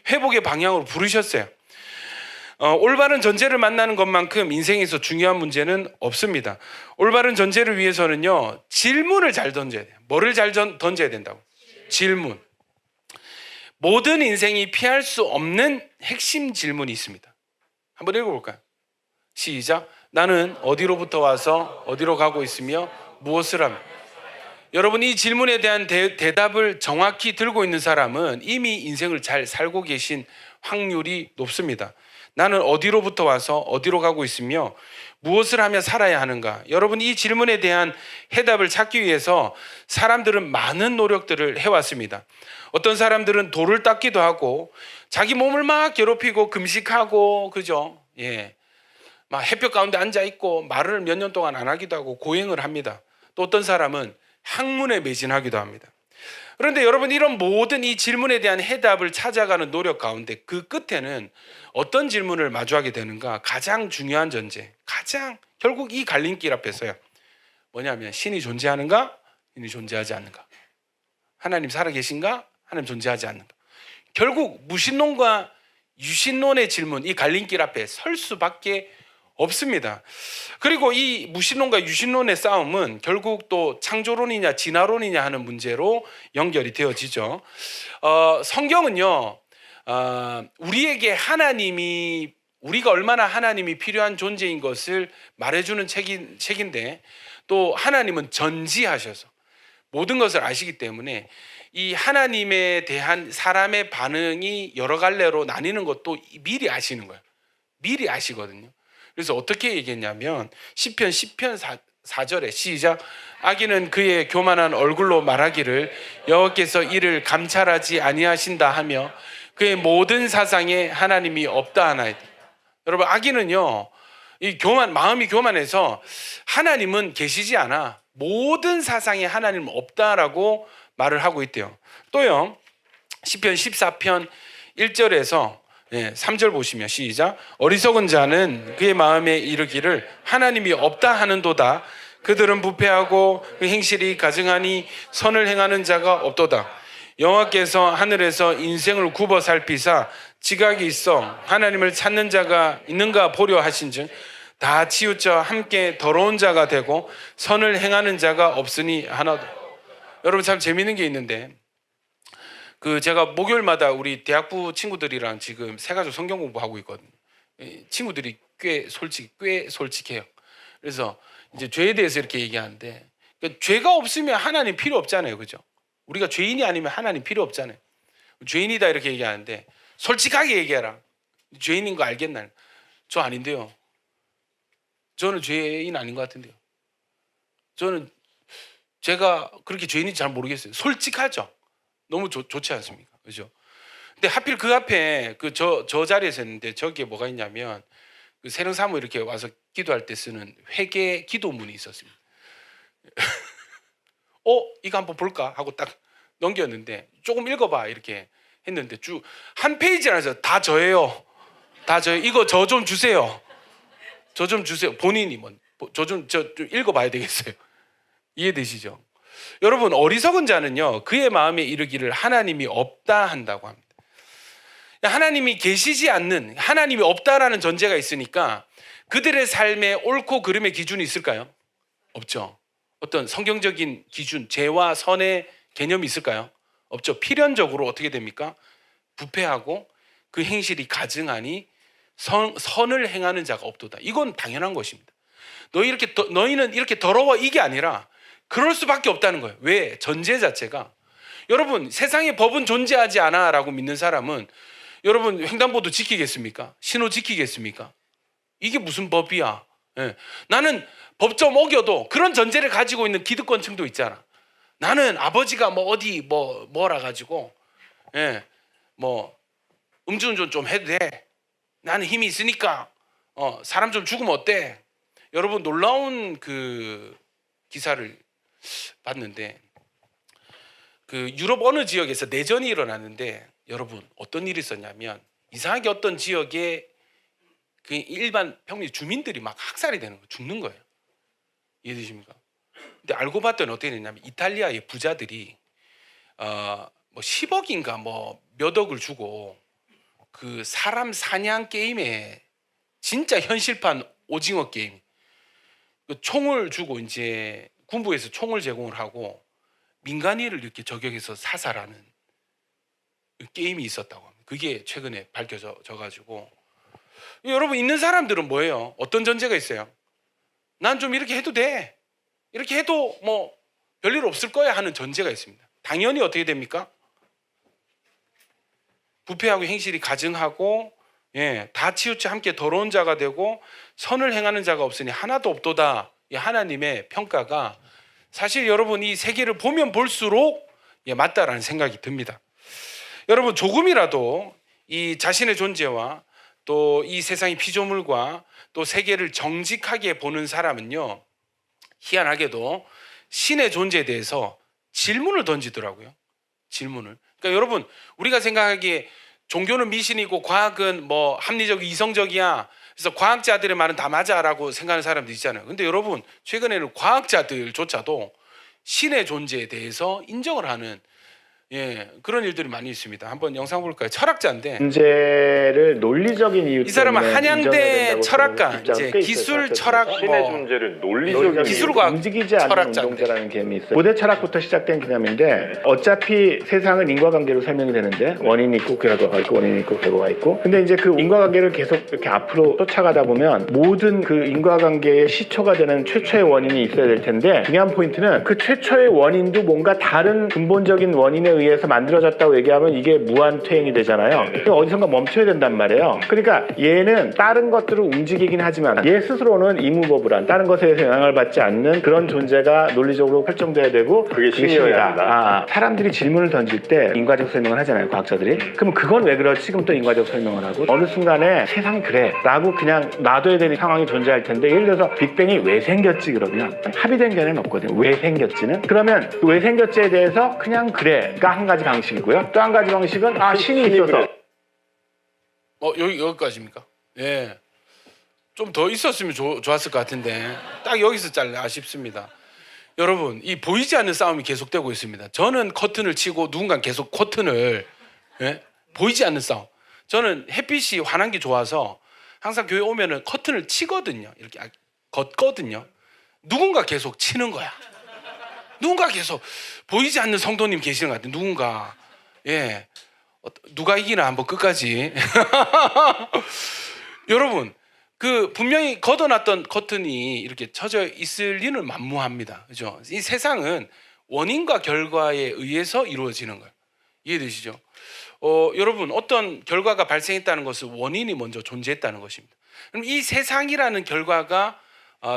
회복의 방향으로 부르셨어요. 올바른 전제를 만나는 것만큼 인생에서 중요한 문제는 없습니다. 올바른 전제를 위해서는요, 질문을 잘 던져야 돼요. 뭐를 잘 던져야 된다고? 질문. 모든 인생이 피할 수 없는 핵심 질문이 있습니다. 한번 읽어볼까요? 시작. 나는 어디로부터 와서 어디로 가고 있으며 무엇을 하며. 여러분, 이 질문에 대한 대답을 정확히 들고 있는 사람은 이미 인생을 잘 살고 계신 확률이 높습니다. 나는 어디로부터 와서 어디로 가고 있으며 무엇을 하며 살아야 하는가? 여러분, 이 질문에 대한 해답을 찾기 위해서 사람들은 많은 노력들을 해왔습니다. 어떤 사람들은 돌을 닦기도 하고 자기 몸을 막 괴롭히고 금식하고, 그죠? 예, 막 햇볕 가운데 앉아 있고 말을 몇 년 동안 안 하기도 하고 고행을 합니다. 또 어떤 사람은 학문에 매진하기도 합니다. 그런데 여러분, 이런 모든 이 질문에 대한 해답을 찾아가는 노력 가운데 그 끝에는 어떤 질문을 마주하게 되는가? 가장 중요한 전제, 결국 이 갈림길 앞에서요, 뭐냐면 신이 존재하는가? 신이 존재하지 않는가? 하나님 살아계신가? 하나님 존재하지 않는가? 결국 무신론과 유신론의 질문, 이 갈림길 앞에 설 수밖에 없습니다. 그리고 이 무신론과 유신론의 싸움은 결국 또 창조론이냐 진화론이냐 하는 문제로 연결이 되어지죠. 성경은요, 우리에게 우리가 얼마나 하나님이 필요한 존재인 것을 말해주는 책인데, 또 하나님은 전지하셔서 모든 것을 아시기 때문에 이 하나님에 대한 사람의 반응이 여러 갈래로 나뉘는 것도 미리 아시는 거예요. 미리 아시거든요. 그래서 어떻게 얘기했냐면 시편 4절에 시작. 악인은 그의 교만한 얼굴로 말하기를 여호와께서 이를 감찰하지 아니하신다 하며 그의 모든 사상에 하나님이 없다 하나이다. 여러분, 악인은요, 마음이 교만해서 하나님은 계시지 않아, 모든 사상에 하나님은 없다라고 말을 하고 있대요. 또요, 시편 14편 1절에서 3절 보시면 시작. 어리석은 자는 그의 마음에 이르기를 하나님이 없다 하는도다. 그들은 부패하고 그 행실이 가증하니 선을 행하는 자가 없도다. 여호와께서 하늘에서 인생을 굽어 살피사 지각이 있어 하나님을 찾는 자가 있는가 보려 하신즉 다 치우쳐 함께 더러운 자가 되고 선을 행하는 자가 없으니 하나도. 여러분, 참 재미있는 게 있는데, 제가 목요일마다 우리 대학부 친구들이랑 지금 새가족 성경 공부하고 있거든요. 친구들이 꽤 솔직해요. 그래서 이제 죄에 대해서 이렇게 얘기하는데, 그러니까 죄가 없으면 하나님 필요 없잖아요, 그죠? 우리가 죄인이 아니면 하나님 필요 없잖아요. 죄인이다 이렇게 얘기하는데 솔직하게 얘기해라. 죄인인 거 알겠나? 저 아닌데요. 저는 죄인 아닌 것 같은데요. 저는 제가 그렇게 죄인인지 잘 모르겠어요. 솔직하죠. 너무 좋지 않습니까? 그죠? 근데 하필 그 앞에 저 자리에서 했는데 저기에 뭐가 있냐면 그 세령사무 이렇게 와서 기도할 때 쓰는 회개 기도문이 있었습니다. 이거 한번 볼까 하고 딱 넘겼는데 조금 읽어봐 이렇게 했는데 쭉 한 페이지나 해서 다 저예요. 이거 저 좀 주세요. 저 좀 주세요. 본인이 저 좀 읽어봐야 되겠어요. 이해되시죠? 여러분, 어리석은 자는요, 그의 마음에 이르기를 하나님이 없다 한다고 합니다. 하나님이 계시지 않는, 하나님이 없다라는 전제가 있으니까 그들의 삶에 옳고 그름의 기준이 있을까요? 없죠. 어떤 성경적인 기준, 죄와 선의 개념이 있을까요? 없죠. 필연적으로 어떻게 됩니까? 부패하고 그 행실이 가증하니 선을 행하는 자가 없도다. 이건 당연한 것입니다. 너희는 이렇게 더러워, 이게 아니라 그럴 수밖에 없다는 거예요. 왜? 전제 자체가, 여러분, 세상에 법은 존재하지 않아 라고 믿는 사람은 여러분 횡단보도 지키겠습니까? 신호 지키겠습니까? 이게 무슨 법이야? 나는 법 좀 어겨도 그런 전제를 가지고 있는 기득권층도 있잖아. 나는 아버지가 뭐라 가지고 음주운전 좀 해도 돼. 나는 힘이 있으니까 사람 좀 죽으면 어때? 여러분 놀라운 그 기사를 봤는데 그 유럽 어느 지역에서 내전이 일어났는데 여러분 어떤 일이 있었냐면 이상하게 어떤 지역에 그 일반 평민 주민들이 막 학살이 되는 거, 죽는 거예요. 이해되십니까? 근데 알고 봤더니 어떻게 됐냐면 이탈리아의 부자들이 뭐 10억인가 뭐 몇 억을 주고 그 사람 사냥 게임에 진짜 현실판 오징어 게임 그 총을 주고 이제 군부에서 총을 제공을 하고 민간인을 이렇게 저격해서 사살하는 게임이 있었다고 합니다. 그게 최근에 밝혀져 가지고 여러분 있는 사람들은 뭐예요? 어떤 전제가 있어요? 난 좀 이렇게 해도 돼. 이렇게 해도 뭐 별일 없을 거야 하는 전제가 있습니다. 당연히 어떻게 됩니까? 부패하고 행실이 가증하고 다 치우쳐 함께 더러운 자가 되고 선을 행하는 자가 없으니 하나도 없도다. 이 하나님의 평가가 사실 여러분 이 세계를 보면 볼수록 맞다라는 생각이 듭니다. 여러분 조금이라도 이 자신의 존재와 또 이 세상의 피조물과 또 세계를 정직하게 보는 사람은요 희한하게도 신의 존재에 대해서 질문을 던지더라고요. 질문을. 그러니까 여러분 우리가 생각하기에 종교는 미신이고 과학은 뭐 합리적 이성적이야. 그래서 과학자들의 말은 다 맞아라고 생각하는 사람들 있잖아요. 근데 여러분 최근에는 과학자들조차도 신의 존재에 대해서 인정을 하는 그런 일들이 많이 있습니다. 한번 영상 볼까요? 철학자인데 존재를 논리적인 이유 이 사람은 때문에 한양대 인정해야 철학가, 된다고 이제 꽤 기술 있어요. 철학 신의 뭐 존재를 논리적인 기술과학 움직이지 않는 철학자인데. 운동자라는 개념이 있어요. 고대 철학부터 시작된 개념인데 어차피 세상은 인과관계로 설명이 되는데 원인이 있고 결과가 있고 원인이 있고 결과가 있고 근데 이제 그 인과관계를 계속 이렇게 앞으로 쫓아가다 보면 모든 그 인과관계의 시초가 되는 최초의 원인이 있어야 될 텐데 중요한 포인트는 그 최초의 원인도 뭔가 다른 근본적인 원인에 의해서 만들어졌다고 얘기하면 이게 무한퇴행이 되잖아요. 어디선가 멈춰야 된단 말이에요. 그러니까 얘는 다른 것들을 움직이긴 하지만 얘 스스로는 이무버블한 다른 것에 대해서 영향을 받지 않는 그런 존재가 논리적으로 설정돼야 되고 그게 신이어야 한다. 사람들이 질문을 던질 때 인과적 설명을 하잖아요. 과학자들이. 그럼 그건 왜 그렇지? 그럼 또 인과적 설명을 하고 어느 순간에 세상이 그래 라고 그냥 놔둬야 되는 상황이 존재할 텐데 예를 들어서 빅뱅이 왜 생겼지 그러면 합의된 견해는 없거든요. 왜 생겼지는? 그러면 그 왜 생겼지에 대해서 그냥 그래가 한 가지 방식이고요. 또 한 가지 방식은 신이 있어서 여기까지입니까? 좀 더 있었으면 좋았을 것 같은데 딱 여기서 잘래 아쉽습니다. 여러분 이 보이지 않는 싸움이 계속되고 있습니다. 저는 커튼을 치고 누군가 계속 커튼을 보이지 않는 싸움. 저는 햇빛이 환한 게 좋아서 항상 교회 오면은 커튼을 치거든요. 이렇게 걷거든요. 누군가 계속 치는 거야. 누군가 계속 보이지 않는 성도님 계시는 것 같아요. 누군가 누가 이기나 한번 끝까지. 여러분 그 분명히 걷어놨던 커튼이 이렇게 쳐져 있을 리는 만무합니다. 그죠? 이 세상은 원인과 결과에 의해서 이루어지는 거예요. 이해되시죠? 여러분 어떤 결과가 발생했다는 것은 원인이 먼저 존재했다는 것입니다. 그럼 이 세상이라는 결과가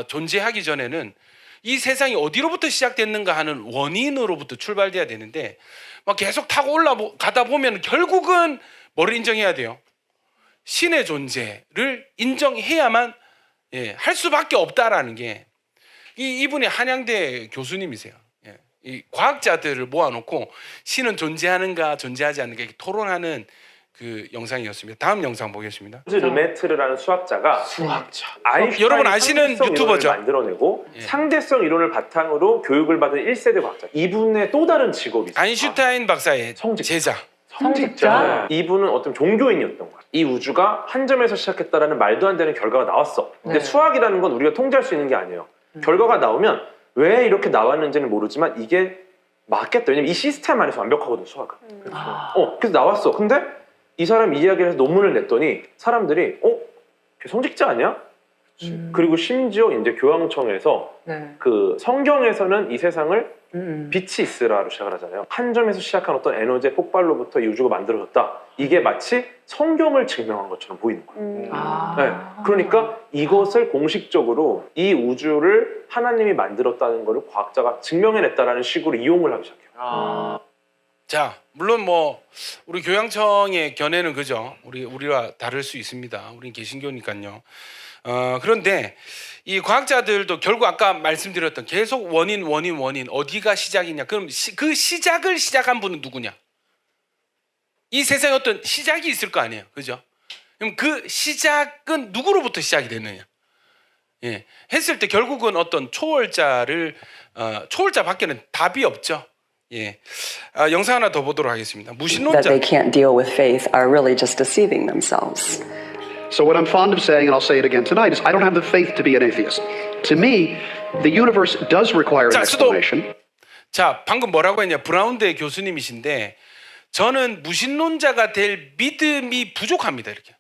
존재하기 전에는 이 세상이 어디로부터 시작됐는가 하는 원인으로부터 출발돼야 되는데 막 계속 타고 올라가다 보면 결국은 뭐를 인정해야 돼요? 신의 존재를 인정해야만 할 수밖에 없다라는 게 이분이 한양대 교수님이세요. 이 과학자들을 모아놓고 신은 존재하는가 존재하지 않는가 이렇게 토론하는 그 영상이었습니다. 다음 영상 보겠습니다. 르메트르라는 수학자가 여러분 아시는 상대성 유튜버죠? 이론을 만들어내고 상대성 이론을 바탕으로 교육을 받은 1세대 과학자. 이분의 또 다른 직업이 있어요. 아인슈타인 박사의 성직자. 제자. 성직자? 이분은 어떤 종교인이었던 거야. 이 우주가 한 점에서 시작했다라는 말도 안 되는 결과가 나왔어. 근데 수학이라는 건 우리가 통제할 수 있는 게 아니에요. 결과가 나오면 왜 이렇게 나왔는지는 모르지만 이게 맞겠다. 왜냐면 이 시스템 안에서 완벽하거든 수학은. 그래서 나왔어. 근데 이 사람이 이야기를 해서 논문을 냈더니 사람들이 걔 성직자 아니야? 그리고 심지어 이제 교황청에서 그 성경에서는 이 세상을 빛이 있으라로 시작을 하잖아요. 한 점에서 시작한 어떤 에너지의 폭발로부터 이 우주가 만들어졌다. 이게 마치 성경을 증명한 것처럼 보이는 거예요. 그러니까 이것을 공식적으로 이 우주를 하나님이 만들었다는 것을 과학자가 증명해냈다라는 식으로 이용을 하기 시작해요. 자, 물론 뭐 우리 교양청의 견해는 그죠? 우리와 다를 수 있습니다. 우린 개신교니까요. 그런데 이 과학자들도 결국 아까 말씀드렸던 계속 원인 어디가 시작이냐? 그럼 그 시작을 시작한 분은 누구냐? 이 세상에 어떤 시작이 있을 거 아니에요, 그죠? 그럼 그 시작은 누구로부터 시작이 됐느냐? 예, 했을 때 결국은 어떤 초월자밖에는 답이 없죠. 예, 영상 하나 더 보도록 하겠습니다. that 무신론자. they can't deal with faith are really just deceiving themselves. So what I'm fond of saying, and I'll say it again tonight, is I don't have the faith to be an atheist. To me, the universe does require an 자, 수도. explanation. 자, 방금 뭐라고 했냐? 브라운대 교수님이신데 저는 무신론자가 될 믿음이 부족합니다. 이렇게.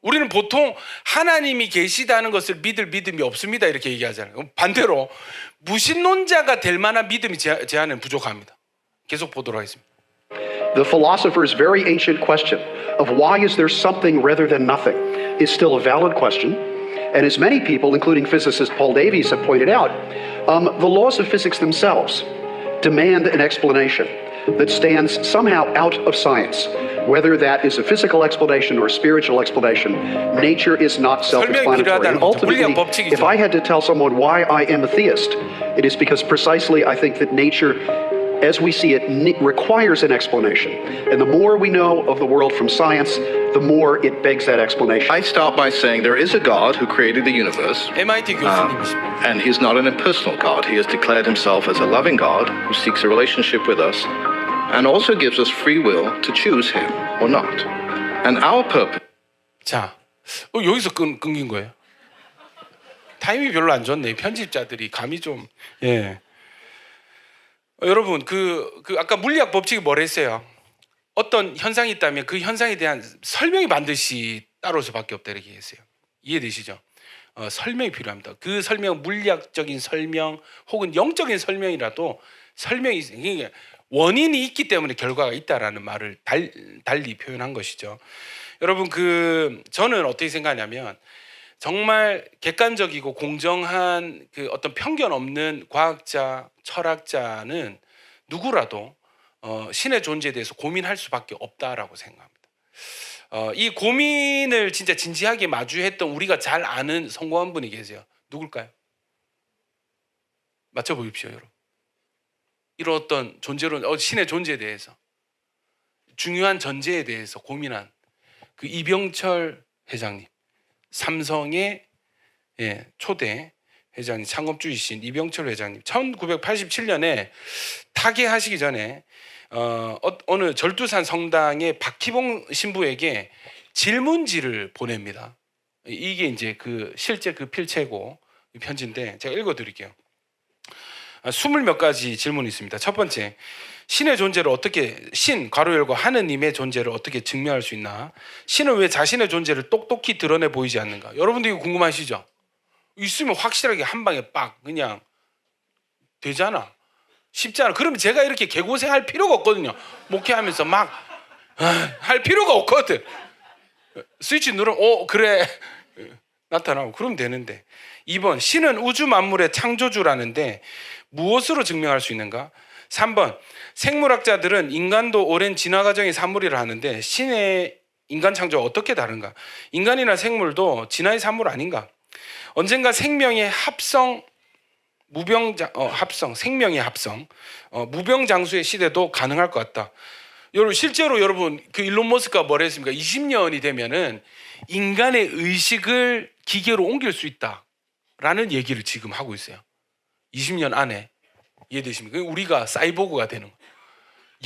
우리는 보통 하나님이 계시다는 것을 믿을 믿음이 없습니다. 이렇게 얘기하잖아요. 반대로 무신론자가 될 만한 믿음이 제 안에는 부족합니다. 계속 보도록 하겠습니다. The philosopher's very ancient question of why is there something rather than nothing is still a valid question. And as many people, including physicist Paul Davies, have pointed out, the laws of physics themselves demand an explanation that stands somehow out of science. Whether that is a physical explanation or a spiritual explanation, nature is not self-explanatory. And ultimately, if I had to tell someone why I am a theist, it is because precisely I think that nature, as we see it, requires an explanation. And the more we know of the world from science, the more it begs that explanation. I start by saying there is a God who created the universe, MIT 교수님이십니다. and he's not an impersonal God. He has declared himself as a loving God who seeks a relationship with us and also gives us free will to choose him or not. And our purpose. 자, 여기서 끊긴 거예요. 타이밍이 별로 안 좋네. 편집자들이 감이 좀. 예. 여러분 그 아까 물리학 법칙이 뭐라 했어요? 어떤 현상이 있다면 그 현상에 대한 설명이 반드시 따라올 수밖에 없다 이렇게 했어요. 이해되시죠? 설명이 필요합니다. 그 설명 물리학적인 설명 혹은 영적인 설명이라도 설명이 그러니까 원인이 있기 때문에 결과가 있다라는 말을 달리 표현한 것이죠. 여러분 저는 어떻게 생각하냐면 정말 객관적이고 공정한 그 어떤 편견 없는 과학자, 철학자는 누구라도 신의 존재에 대해서 고민할 수밖에 없다라고 생각합니다. 이 고민을 진짜 진지하게 마주했던 우리가 잘 아는 성공한 분이 계세요. 누굴까요? 맞춰보십시오, 여러분. 이런 어떤 존재론, 신의 존재에 대해서 중요한 전제에 대해서 고민한 그 이병철 회장님, 삼성의 초대 회장님, 창업주이신 이병철 회장님, 1987년에 타계하시기 전에 어느 절두산 성당의 박희봉 신부에게 질문지를 보냅니다. 이게 이제 실제 그 필체고 편지인데 제가 읽어드릴게요. 20몇 가지 질문이 있습니다. 첫 번째, 신의 존재를 어떻게 괄호 열고 하느님의 존재를 어떻게 증명할 수 있나? 신은 왜 자신의 존재를 똑똑히 드러내 보이지 않는가? 여러분들 이거 궁금하시죠? 있으면 확실하게 한 방에 빡 그냥 되잖아. 쉽지 않아. 그러면 제가 이렇게 개고생할 필요가 없거든요. 목회하면서 막 할 필요가 없거든. 스위치 누르면 그래 나타나고 그러면 되는데. 2번, 신은 우주 만물의 창조주라는데 무엇으로 증명할 수 있는가? 3번, 생물학자들은 인간도 오랜 진화 과정의 산물이라 하는데 신의 인간 창조와 어떻게 다른가? 인간이나 생물도 진화의 산물 아닌가? 언젠가 생명의 합성, 생명의 합성, 무병장수의 시대도 가능할 것 같다. 여러분 실제로 여러분 그 일론 머스크가 뭐라 했습니까? 20년이 되면은 인간의 의식을 기계로 옮길 수 있다라는 얘기를 지금 하고 있어요. 20년 안에. 이해되십니까? 우리가 사이보그가 되는 거예요.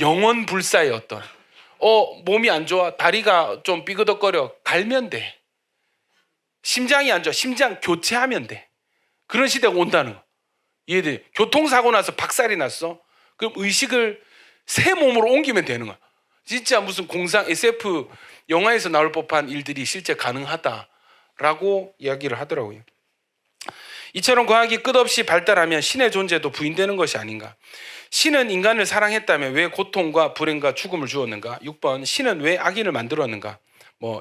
영원 불사의 어떤 몸이 안 좋아, 다리가 좀 삐그덕거려, 갈면 돼. 심장이 안 좋아, 심장 교체하면 돼. 그런 시대가 온다는 거. 이해돼? 교통사고 나서 박살이 났어. 그럼 의식을 새 몸으로 옮기면 되는 거야. 진짜 무슨 공상 SF 영화에서 나올 법한 일들이 실제 가능하다라고 이야기를 하더라고요. 이처럼 과학이 끝없이 발달하면 신의 존재도 부인되는 것이 아닌가? 신은 인간을 사랑했다면 왜 고통과 불행과 죽음을 주었는가? 6번, 신은 왜 악인을 만들었는가?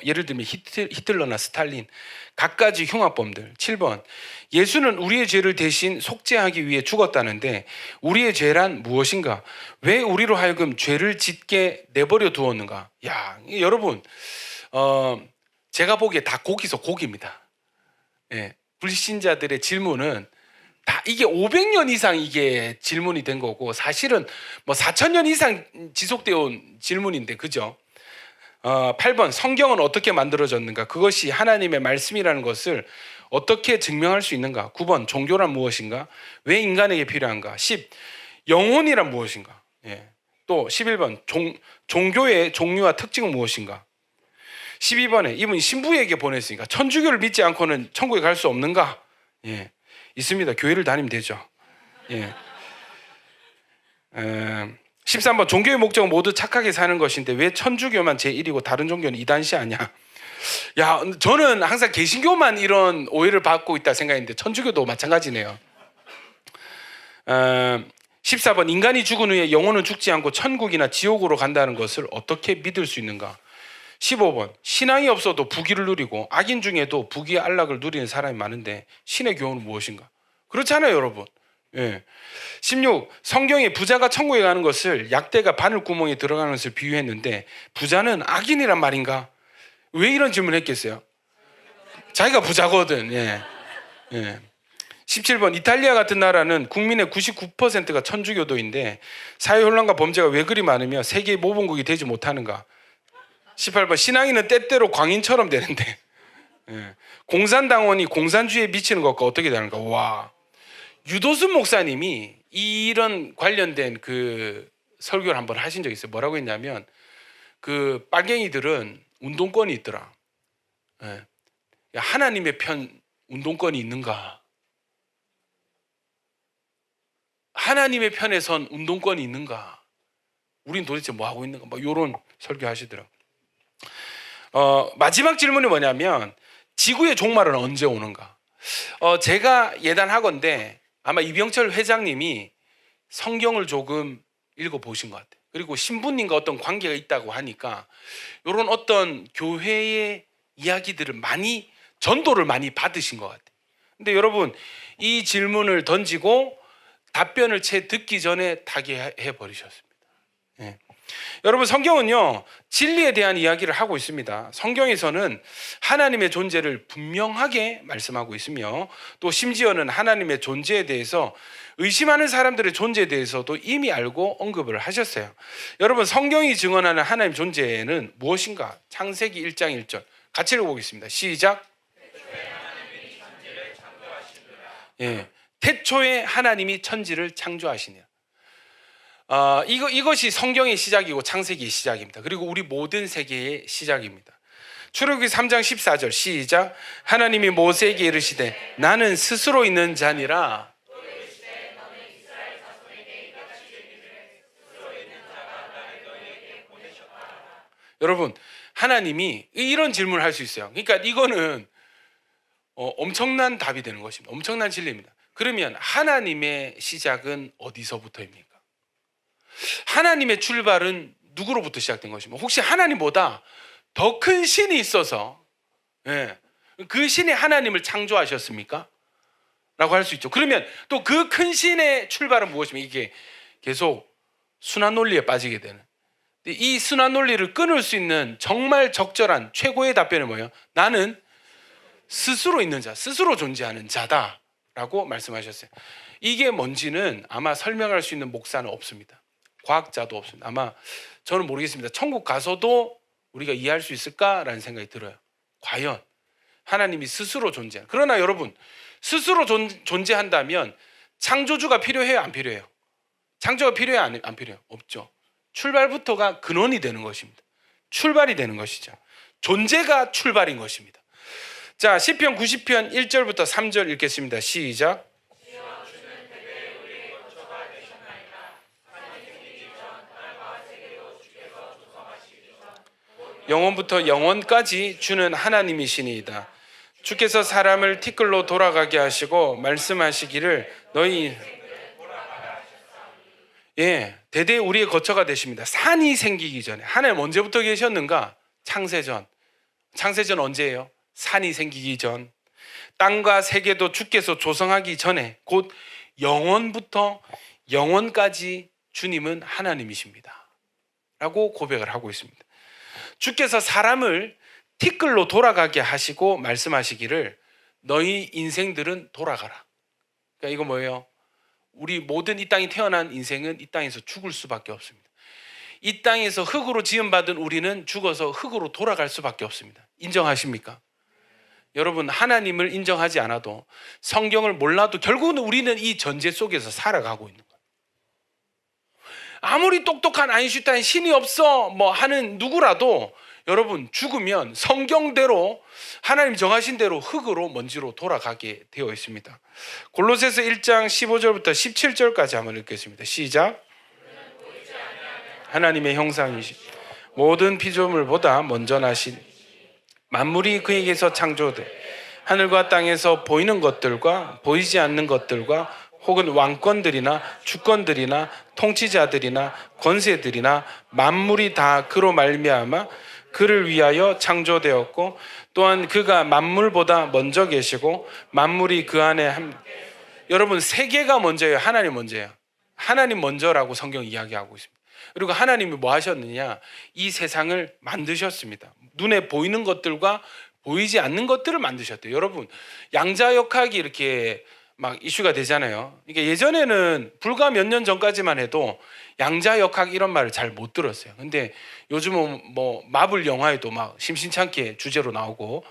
예를 들면 히틀러나 스탈린, 갖가지 흉악범들. 7번, 예수는 우리의 죄를 대신 속죄하기 위해 죽었다는데 우리의 죄란 무엇인가? 왜 우리로 하여금 죄를 짓게 내버려 두었는가? 야, 여러분, 제가 보기에 다 고기서 고기입니다. 예, 불신자들의 질문은 다 이게 500년 이상 이게 질문이 된 거고 사실은 뭐 4,000년 이상 지속되어 온 질문인데 그죠? 8번 성경은 어떻게 만들어졌는가? 그것이 하나님의 말씀이라는 것을 어떻게 증명할 수 있는가? 9번 종교란 무엇인가? 왜 인간에게 필요한가? 10 영혼이란 무엇인가? 예. 또 11번 종교의 종류와 특징은 무엇인가? 12번에 이분이 신부에게 보냈으니까 천주교를 믿지 않고는 천국에 갈 수 없는가? 예. 있습니다. 교회를 다니면 되죠. 예. 13번 종교의 목적은 모두 착하게 사는 것인데 왜 천주교만 제1이고 다른 종교는 2단시 아니야? 야, 저는 항상 개신교만 이런 오해를 받고 있다 생각했는데 천주교도 마찬가지네요. 14번 인간이 죽은 후에 영혼은 죽지 않고 천국이나 지옥으로 간다는 것을 어떻게 믿을 수 있는가? 15번 신앙이 없어도 부귀를 누리고 악인 중에도 부귀 안락을 누리는 사람이 많은데 신의 교훈은 무엇인가? 그렇잖아요 여러분. 예. 16 성경에 부자가 천국에 가는 것을 약대가 바늘구멍에 들어가는 것을 비유했는데 부자는 악인이란 말인가? 왜 이런 질문을 했겠어요? 자기가 부자거든. 예. 예. 17번 이탈리아 같은 나라는 국민의 99%가 천주교도인데 사회혼란과 범죄가 왜 그리 많으며 세계의 모범국이 되지 못하는가? 18번 신앙인은 때때로 광인처럼 되는데 예. 공산당원이 공산주의에 미치는 것과 어떻게 다른가? 와, 유도순 목사님이 이런 관련된 그 설교를 한번 하신 적이 있어요. 뭐라고 했냐면 그 빨갱이들은 운동권이 있더라. 예. 하나님의 편 운동권이 있는가? 하나님의 편에 선 운동권이 있는가? 우린 도대체 뭐 하고 있는가? 뭐 이런 설교하시더라고요. 마지막 질문이 뭐냐면 지구의 종말은 언제 오는가? 제가 예단하건대 아마 이병철 회장님이 성경을 조금 읽어보신 것 같아요. 그리고 신부님과 어떤 관계가 있다고 하니까 이런 어떤 교회의 이야기들을 많이 전도를 많이 받으신 것 같아요. 근데 여러분 이 질문을 던지고 답변을 채 듣기 전에 타개해 버리셨습니다. 예. 여러분 성경은요 진리에 대한 이야기를 하고 있습니다. 성경에서는 하나님의 존재를 분명하게 말씀하고 있으며 또 심지어는 하나님의 존재에 대해서 의심하는 사람들의 존재에 대해서도 이미 알고 언급을 하셨어요. 여러분 성경이 증언하는 하나님 존재는 무엇인가? 창세기 1장 1절 같이 읽어보겠습니다. 시작. 예, 태초에 하나님이 천지를 창조하시니라. 이것이 성경의 시작이고 창세기의 시작입니다. 그리고 우리 모든 세계의 시작입니다. 출애굽기 3장 14절 시작. 하나님이 모세에게 이르시되 나는 스스로 있는 자니라. 여러분 하나님이 이런 질문을 할 수 있어요. 그러니까 이거는 엄청난 답이 되는 것입니다. 엄청난 진리입니다. 그러면 하나님의 시작은 어디서부터입니까? 하나님의 출발은 누구로부터 시작된 것입니까? 혹시 하나님보다 더 큰 신이 있어서 그 신이 하나님을 창조하셨습니까? 라고 할 수 있죠. 그러면 또 그 큰 신의 출발은 무엇입니까? 이게 계속 순환 논리에 빠지게 되는, 이 순환 논리를 끊을 수 있는 정말 적절한 최고의 답변은 뭐예요? 나는 스스로 있는 자, 스스로 존재하는 자다 라고 말씀하셨어요. 이게 뭔지는 아마 설명할 수 있는 목사는 없습니다. 과학자도 없습니다. 아마 저는 모르겠습니다. 천국 가서도 우리가 이해할 수 있을까라는 생각이 들어요. 과연 하나님이 스스로 존재하는, 그러나 여러분 스스로 존재한다면 창조주가 필요해요? 안 필요해요? 창조가 필요해요? 안 필요해요? 없죠. 출발부터가 근원이 되는 것입니다. 출발이 되는 것이죠. 존재가 출발인 것입니다. 자, 시편 90편 1절부터 3절 읽겠습니다. 시작. 영원부터 영원까지 주는 하나님이시니이다. 주께서 사람을 티끌로 돌아가게 하시고 말씀하시기를 너희 대대 우리의 거처가 되십니다. 산이 생기기 전에 하나님 언제부터 계셨는가? 창세전. 창세전 언제예요? 산이 생기기 전. 땅과 세계도 주께서 조성하기 전에 곧 영원부터 영원까지 주님은 하나님이십니다 라고 고백을 하고 있습니다. 주께서 사람을 티끌로 돌아가게 하시고 말씀하시기를 너희 인생들은 돌아가라. 그러니까 이거 뭐예요? 우리 모든 이 땅에 태어난 인생은 이 땅에서 죽을 수밖에 없습니다. 이 땅에서 흙으로 지음받은 우리는 죽어서 흙으로 돌아갈 수밖에 없습니다. 인정하십니까? 여러분, 하나님을 인정하지 않아도, 성경을 몰라도 결국은 우리는 이 전제 속에서 살아가고 있는 거예요. 아무리 똑똑한 아인슈타인, 신이 없어 뭐 하는 누구라도 여러분, 죽으면 성경대로 하나님 정하신 대로 흙으로, 먼지로 돌아가게 되어 있습니다. 골로새서 1장 15절부터 17절까지 한번 읽겠습니다. 시작. 하나님의 형상이시 모든 피조물보다 먼저 나신 만물이 그에게서 창조돼 하늘과 땅에서 보이는 것들과 보이지 않는 것들과 혹은 왕권들이나 주권들이나 통치자들이나 권세들이나 만물이 다 그로 말미암아 그를 위하여 창조되었고 또한 그가 만물보다 먼저 계시고 만물이 그 안에 여러분, 세계가 먼저예요? 하나님 먼저예요? 하나님 먼저라고 성경 이야기하고 있습니다. 그리고 하나님이 뭐 하셨느냐? 이 세상을 만드셨습니다. 눈에 보이는 것들과 보이지 않는 것들을 만드셨대요. 여러분, 양자역학이 이렇게 막 이슈가 되잖아요. 그러니까 예전에는 불과 몇 년 전까지만 해도 양자역학 이런 말을 잘 못 들었어요. 근데 요즘은 뭐 마블 영화에도 막 심심찮게 주제로 나오고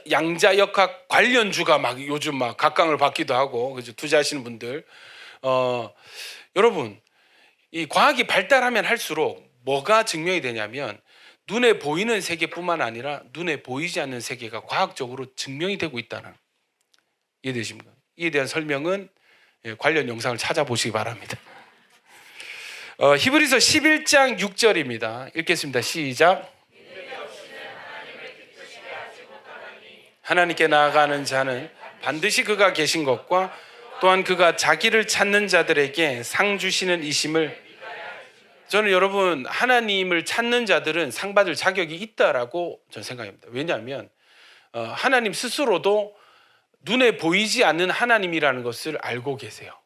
양자역학 관련주가 막 요즘 막 각광을 받기도 하고, 그죠? 투자하시는 분들. 여러분, 이 과학이 발달하면 할수록 뭐가 증명이 되냐면 눈에 보이는 세계뿐만 아니라 눈에 보이지 않는 세계가 과학적으로 증명이 되고 있다는, 이해되십니까? 이에 대한 설명은 관련 영상을 찾아보시기 바랍니다. 히브리서 11장 6절입니다. 읽겠습니다. 시작. 하나님께 나아가는 자는 반드시 그가 계신 것과 또한 그가 자기를 찾는 자들에게 상 주시는 이심을, 저는 여러분, 하나님을 찾는 자들은 상 받을 자격이 있다라고 저는 생각합니다. 왜냐하면 하나님 스스로도 눈에 보이지 않는 하나님이라는 것을 알고 계세요.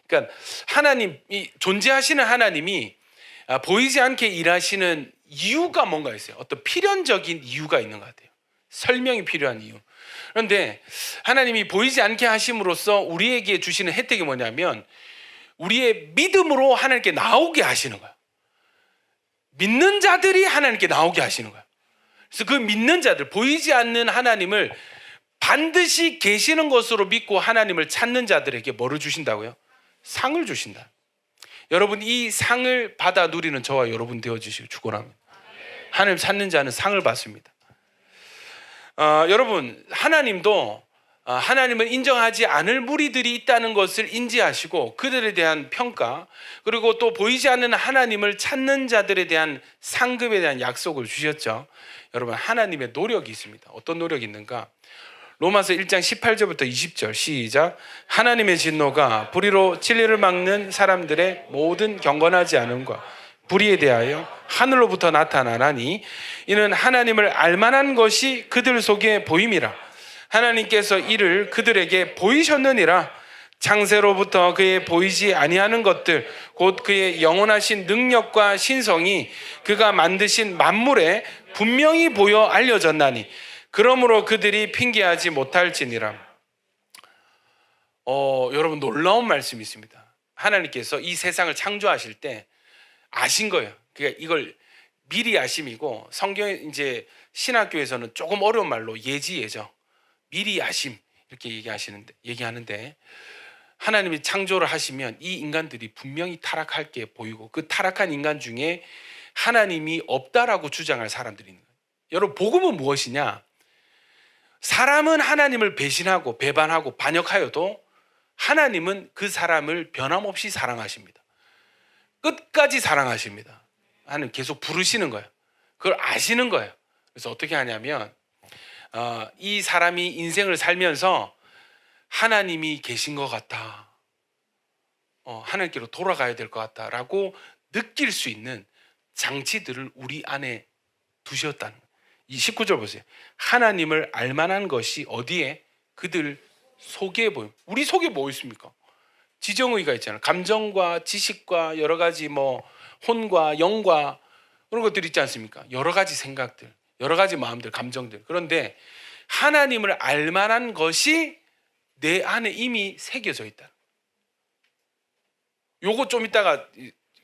그러니까 하나님이, 존재하시는 하나님이 보이지 않게 일하시는 이유가 뭔가 있어요. 어떤 필연적인 이유가 있는 것 같아요. 설명이 필요한 이유. 그런데 하나님이 보이지 않게 하심으로써 우리에게 주시는 혜택이 뭐냐면 우리의 믿음으로 하나님께 나오게 하시는 거예요. 믿는 자들이 하나님께 나오게 하시는 거예요. 그래서 그 믿는 자들, 보이지 않는 하나님을 반드시 계시는 것으로 믿고 하나님을 찾는 자들에게 뭐를 주신다고요? 상을 주신다. 여러분, 이 상을 받아 누리는 저와 여러분 되어주시기 축원합니다. 하나님 찾는 자는 상을 받습니다. 여러분, 하나님도 하나님을 인정하지 않을 무리들이 있다는 것을 인지하시고 그들에 대한 평가, 그리고 또 보이지 않는 하나님을 찾는 자들에 대한 상급에 대한 약속을 주셨죠. 여러분, 하나님의 노력이 있습니다. 어떤 노력이 있는가? 로마서 1장 18절부터 20절 시작. 하나님의 진노가 불의로 진리를 막는 사람들의 모든 경건하지 않음과 불의에 대하여 하늘로부터 나타나나니 이는 하나님을 알만한 것이 그들 속에 보임이라. 하나님께서 이를 그들에게 보이셨느니라. 창세로부터 그의 보이지 아니하는 것들 곧 그의 영원하신 능력과 신성이 그가 만드신 만물에 분명히 보여 알려졌나니 그러므로 그들이 핑계하지 못할지니라. 여러분, 놀라운 말씀이 있습니다. 하나님께서 이 세상을 창조하실 때 아신 거예요. 그러니까 이걸 미리 아심이고, 성경에 이제 신학교에서는 조금 어려운 말로 예지예정, 미리 아심 이렇게 얘기하는데 하나님이 창조를 하시면 이 인간들이 분명히 타락할 게 보이고 그 타락한 인간 중에 하나님이 없다라고 주장할 사람들이 있는 거예요. 여러분, 복음은 무엇이냐? 사람은 하나님을 배신하고 배반하고 반역하여도 하나님은 그 사람을 변함없이 사랑하십니다. 끝까지 사랑하십니다. 하나님 계속 부르시는 거예요. 그걸 아시는 거예요. 그래서 어떻게 하냐면 이 사람이 인생을 살면서 하나님이 계신 것 같아, 하나님께로 돌아가야 될 것 같다라고 느낄 수 있는 장치들을 우리 안에 두셨다는 거예요. 이 19절 보세요. 하나님을 알만한 것이 어디에? 그들 속에 보여. 우리 속에 뭐 있습니까? 지정의가 있잖아요. 감정과 지식과 여러 가지 뭐 혼과 영과 그런 것들이 있지 않습니까? 여러 가지 생각들, 여러 가지 마음들, 감정들. 그런데 하나님을 알만한 것이 내 안에 이미 새겨져 있다. 요거 좀 이따가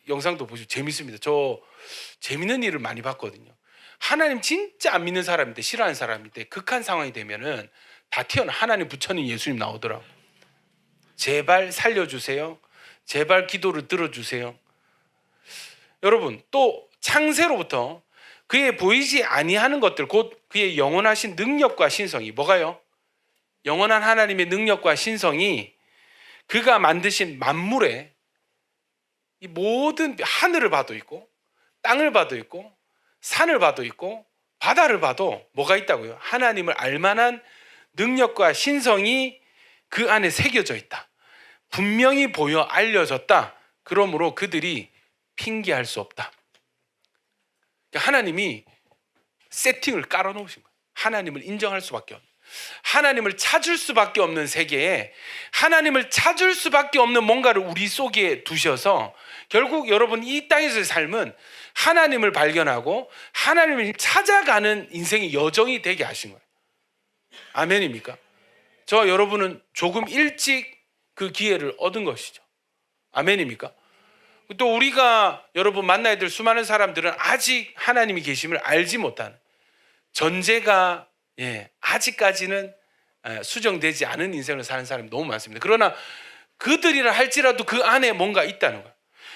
영상도 보시고 재밌습니다. 저 재밌는 일을 많이 봤거든요. 하나님 진짜 안 믿는 사람인데, 싫어하는 사람인데 극한 상황이 되면은 다 튀어나. 하나님, 부처님, 예수님 나오더라고. 제발 살려주세요. 제발 기도를 들어주세요. 여러분, 또 창세로부터 그의 보이지 아니하는 것들, 곧 그의 영원하신 능력과 신성이, 뭐가요? 영원한 하나님의 능력과 신성이 그가 만드신 만물에 이 모든 하늘을 봐도 있고 땅을 봐도 있고 산을 봐도 있고 바다를 봐도 뭐가 있다고요? 하나님을 알만한 능력과 신성이 그 안에 새겨져 있다. 분명히 보여 알려졌다. 그러므로 그들이 핑계할 수 없다. 하나님이 세팅을 깔아놓으신 거예요. 하나님을 인정할 수밖에 없는, 하나님을 찾을 수밖에 없는 세계에 하나님을 찾을 수밖에 없는 뭔가를 우리 속에 두셔서 결국 여러분 이 땅에서의 삶은 하나님을 발견하고 하나님을 찾아가는 인생의 여정이 되게 하신 거예요. 아멘입니까? 저 여러분은 조금 일찍 그 기회를 얻은 것이죠. 아멘입니까? 또 우리가 여러분 만나야 될 수많은 사람들은 아직 하나님이 계심을 알지 못하는, 전제가 아직까지는 수정되지 않은 인생을 사는 사람이 너무 많습니다. 그러나 그들이라 할지라도 그 안에 뭔가 있다는 거예요.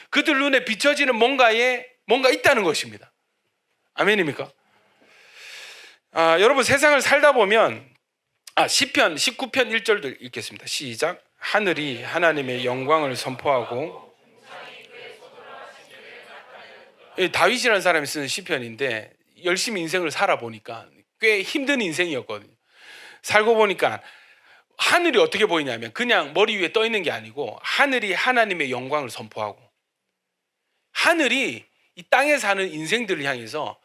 그들 눈에 비춰지는 뭔가에 뭔가 있다는 것입니다. 아멘입니까? 여러분 세상을 살다 보면 시편 19편 1절도 읽겠습니다. 시작. 하늘이 하나님의 영광을 선포하고, 다윗이라는 사람이 쓰는 시편인데 열심히 인생을 살아보니까 꽤 힘든 인생이었거든요. 살고 보니까 하늘이 어떻게 보이냐면 그냥 머리 위에 떠 있는 게 아니고 하늘이 하나님의 영광을 선포하고, 하늘이 이 땅에 사는 인생들을 향해서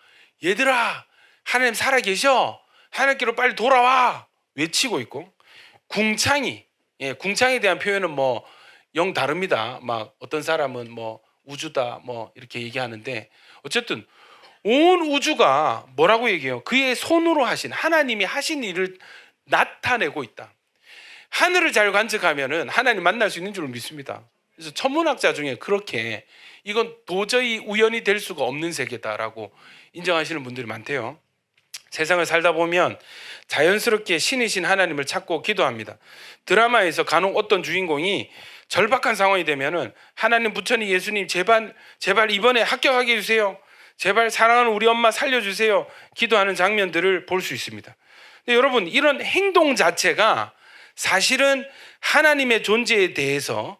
얘들아 하나님 살아계셔, 하나님께로 빨리 돌아와 외치고 있고, 궁창이, 궁창에 대한 표현은 뭐 영 다릅니다. 막 어떤 사람은 뭐 우주다 뭐 이렇게 얘기하는데, 어쨌든 온 우주가 뭐라고 얘기해요? 그의 손으로 하신, 하나님이 하신 일을 나타내고 있다. 하늘을 잘 관측하면은 하나님 만날 수 있는 줄 믿습니다. 그래서 천문학자 중에 그렇게 이건 도저히 우연이 될 수가 없는 세계다라고 인정하시는 분들이 많대요. 세상을 살다 보면 자연스럽게 신이신 하나님을 찾고 기도합니다. 드라마에서 간혹 어떤 주인공이 절박한 상황이 되면은 하나님, 부처님, 예수님 제발 이번에 합격하게 해주세요. 제발 사랑하는 우리 엄마 살려주세요. 기도하는 장면들을 볼 수 있습니다. 근데 여러분 이런 행동 자체가 사실은 하나님의 존재에 대해서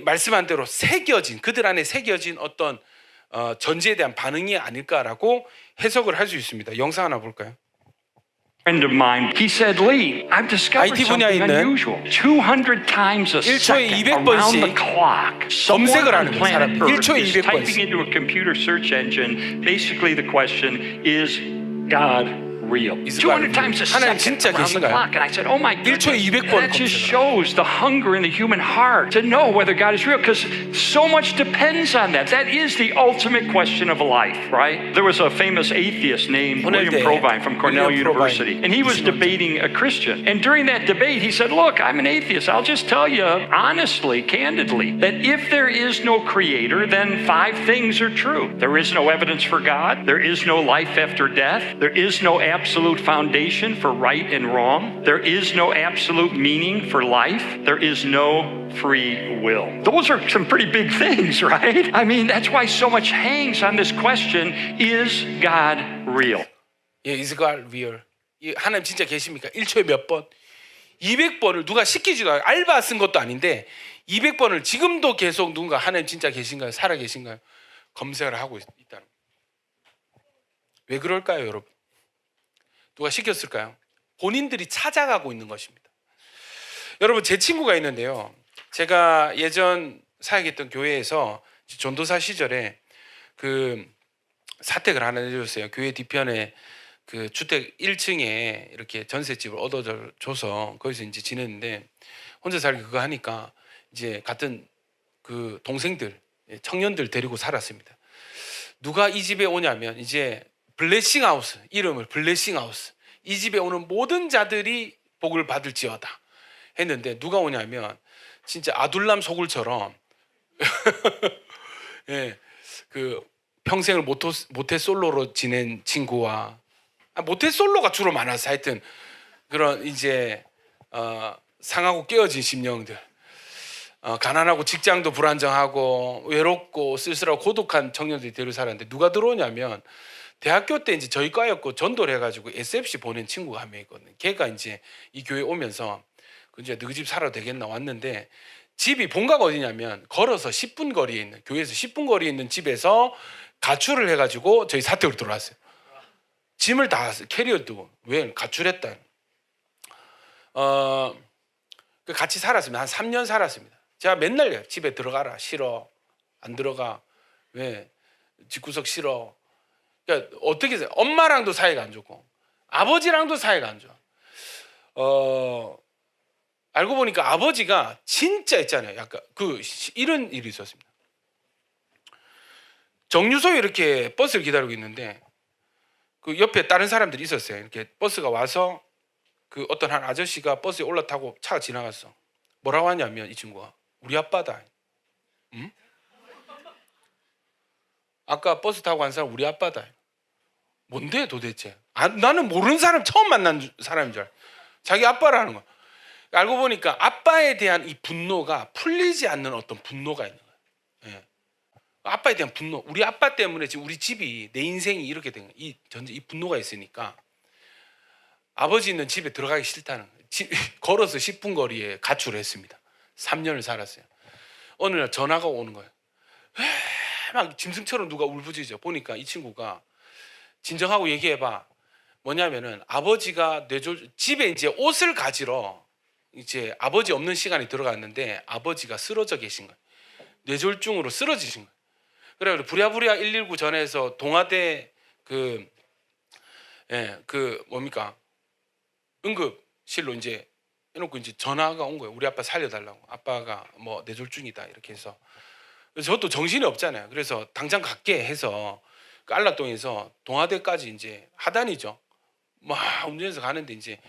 말씀한 대로 새겨진, 그들 안에 새겨진 어떤 전제에 대한 반응이 아닐까라고 해석을 할 수 있습니다. 영상 하나 볼까요? friend of mine, he said, Lee, I've discovered IT 분야에 something 있는 unusual. 200 times a 1초에 second 200 around the 번씩 clock, someone 검색을 on 하는 거예요, planet 사람들이. Earth 1초에 is 200 번씩. typing into a computer search engine. Basically, the question is God real? Is 200 God times a 하나님 second 진짜 around the 계신가요? clock. And I said, oh my goodness, 1초에 200번 that just 검색을 shows the hunger in the human heart to know whether God is real, because so much depends on that. That is the ultimate question of life, right? There was a famous atheist named William 오늘대 Provine from Cornell 윌리엄 프로바인 University, and he was 20년 전. debating a Christian. And during that debate, he said, look, I'm an atheist. I'll just tell you honestly, candidly, that if there is no creator, then 5 things are true. There is no evidence for God. There is no life after death. There is no absolute foundation for right and wrong. There is no absolute meaning for life. There is no free will. Those are some pretty big things, right? I mean, that's why so much hangs on this question, is God real? Is God real? 하나님 진짜 계십니까? 1초에 몇 번? 200번을 누가 시키지도 않아요. 알바 쓴 것도 아닌데 200번을 지금도 계속 누군가 하나님 진짜 계신가요? 살아 계신가요? 검색을 하고 있다는 거예요. 왜 그럴까요, 여러분? 누가 시켰을까요? 본인들이 찾아가고 있는 것입니다. 여러분 제 친구가 있는데요. 제가 예전 사역했던 교회에서 전도사 시절에 그 사택을 하나 내줬어요. 교회 뒤편에 그 주택 1층에 이렇게 전셋집을 얻어줘서 거기서 이제 지냈는데, 혼자 살기 그거 하니까 이제 같은 그 동생들, 청년들 데리고 살았습니다. 누가 이 집에 오냐면 이제 블레싱 하우스, 이름을 블레싱 하우스, 이 집에 오는 모든 자들이 복을 받을지어다 했는데 누가 오냐면 진짜 아둘람 소굴처럼 예, 그 평생을 모태솔로로 지낸 친구와 모태솔로가 주로 많았어. 하여튼 그런 이제 상하고 깨어진 심령들, 가난하고 직장도 불안정하고 외롭고 쓸쓸하고 고독한 청년들이 데리고 살았는데 누가 들어오냐면 대학교 때 이제 저희 과였고 전도를 해가지고 SFC 보낸 친구가 한 명 있거든요. 걔가 이제 이 교회 오면서 이제 너희 집 살아도 되겠나 왔는데 집이 본가가 어디냐면 걸어서 10분 거리에 있는 교회에서 10분 거리에 있는 집에서 가출을 해가지고 저희 사택으로 들어왔어요. 짐을 다 캐리어 두고 왜 가출했다. 같이 살았습니다. 한 3년 살았습니다. 제가 맨날 집에 들어가라 싫어 안 들어가 왜 집구석 싫어. 그러니까 어떻게 해서 엄마랑도 사이가 안 좋고 아버지랑도 사이가 안 좋아. 알고 보니까 아버지가 진짜 있잖아요. 약간 이런 일이 있었습니다. 정류소에 이렇게 버스를 기다리고 있는데 그 옆에 다른 사람들이 있었어요. 이렇게 버스가 와서 그 어떤 한 아저씨가 버스에 올라타고 차가 지나갔어. 뭐라고 하냐면 이 친구가 우리 아빠다. 응? 아까 버스 타고 간 사람 우리 아빠다. 뭔데 도대체? 나는 모르는 사람 처음 만난 사람인 줄 알아. 자기 아빠라는 거야. 알고 보니까 아빠에 대한 이 분노가 풀리지 않는 어떤 분노가 있는 거예요. 예. 아빠에 대한 분노. 우리 아빠 때문에 지금 우리 집이 내 인생이 이렇게 된 거예요. 이 분노가 있으니까 아버지 있는 집에 들어가기 싫다는 거예요. 걸어서 10분 거리에 가출을 했습니다. 3년을 살았어요. 어느 날 전화가 오는 거예요. 막 짐승처럼 누가 울부짖어. 보니까 이 친구가 진정하고 얘기해봐. 뭐냐면은 아버지가 집에 이제 옷을 가지러 이제 아버지 없는 시간에 들어갔는데 아버지가 쓰러져 계신 거예요. 뇌졸중으로 쓰러지신 거예요. 그래 부랴부랴 119 전화해서 동아대 뭡니까 응급실로 이제 해놓고 이제 전화가 온 거예요. 우리 아빠 살려달라고. 아빠가 뭐 뇌졸중이다 이렇게 해서. 그래서 저도 정신이 없잖아요. 그래서 당장 갈게 해서 그 안락동에서 동아대까지 이제 하단이죠. 막 운전해서 가는데 이제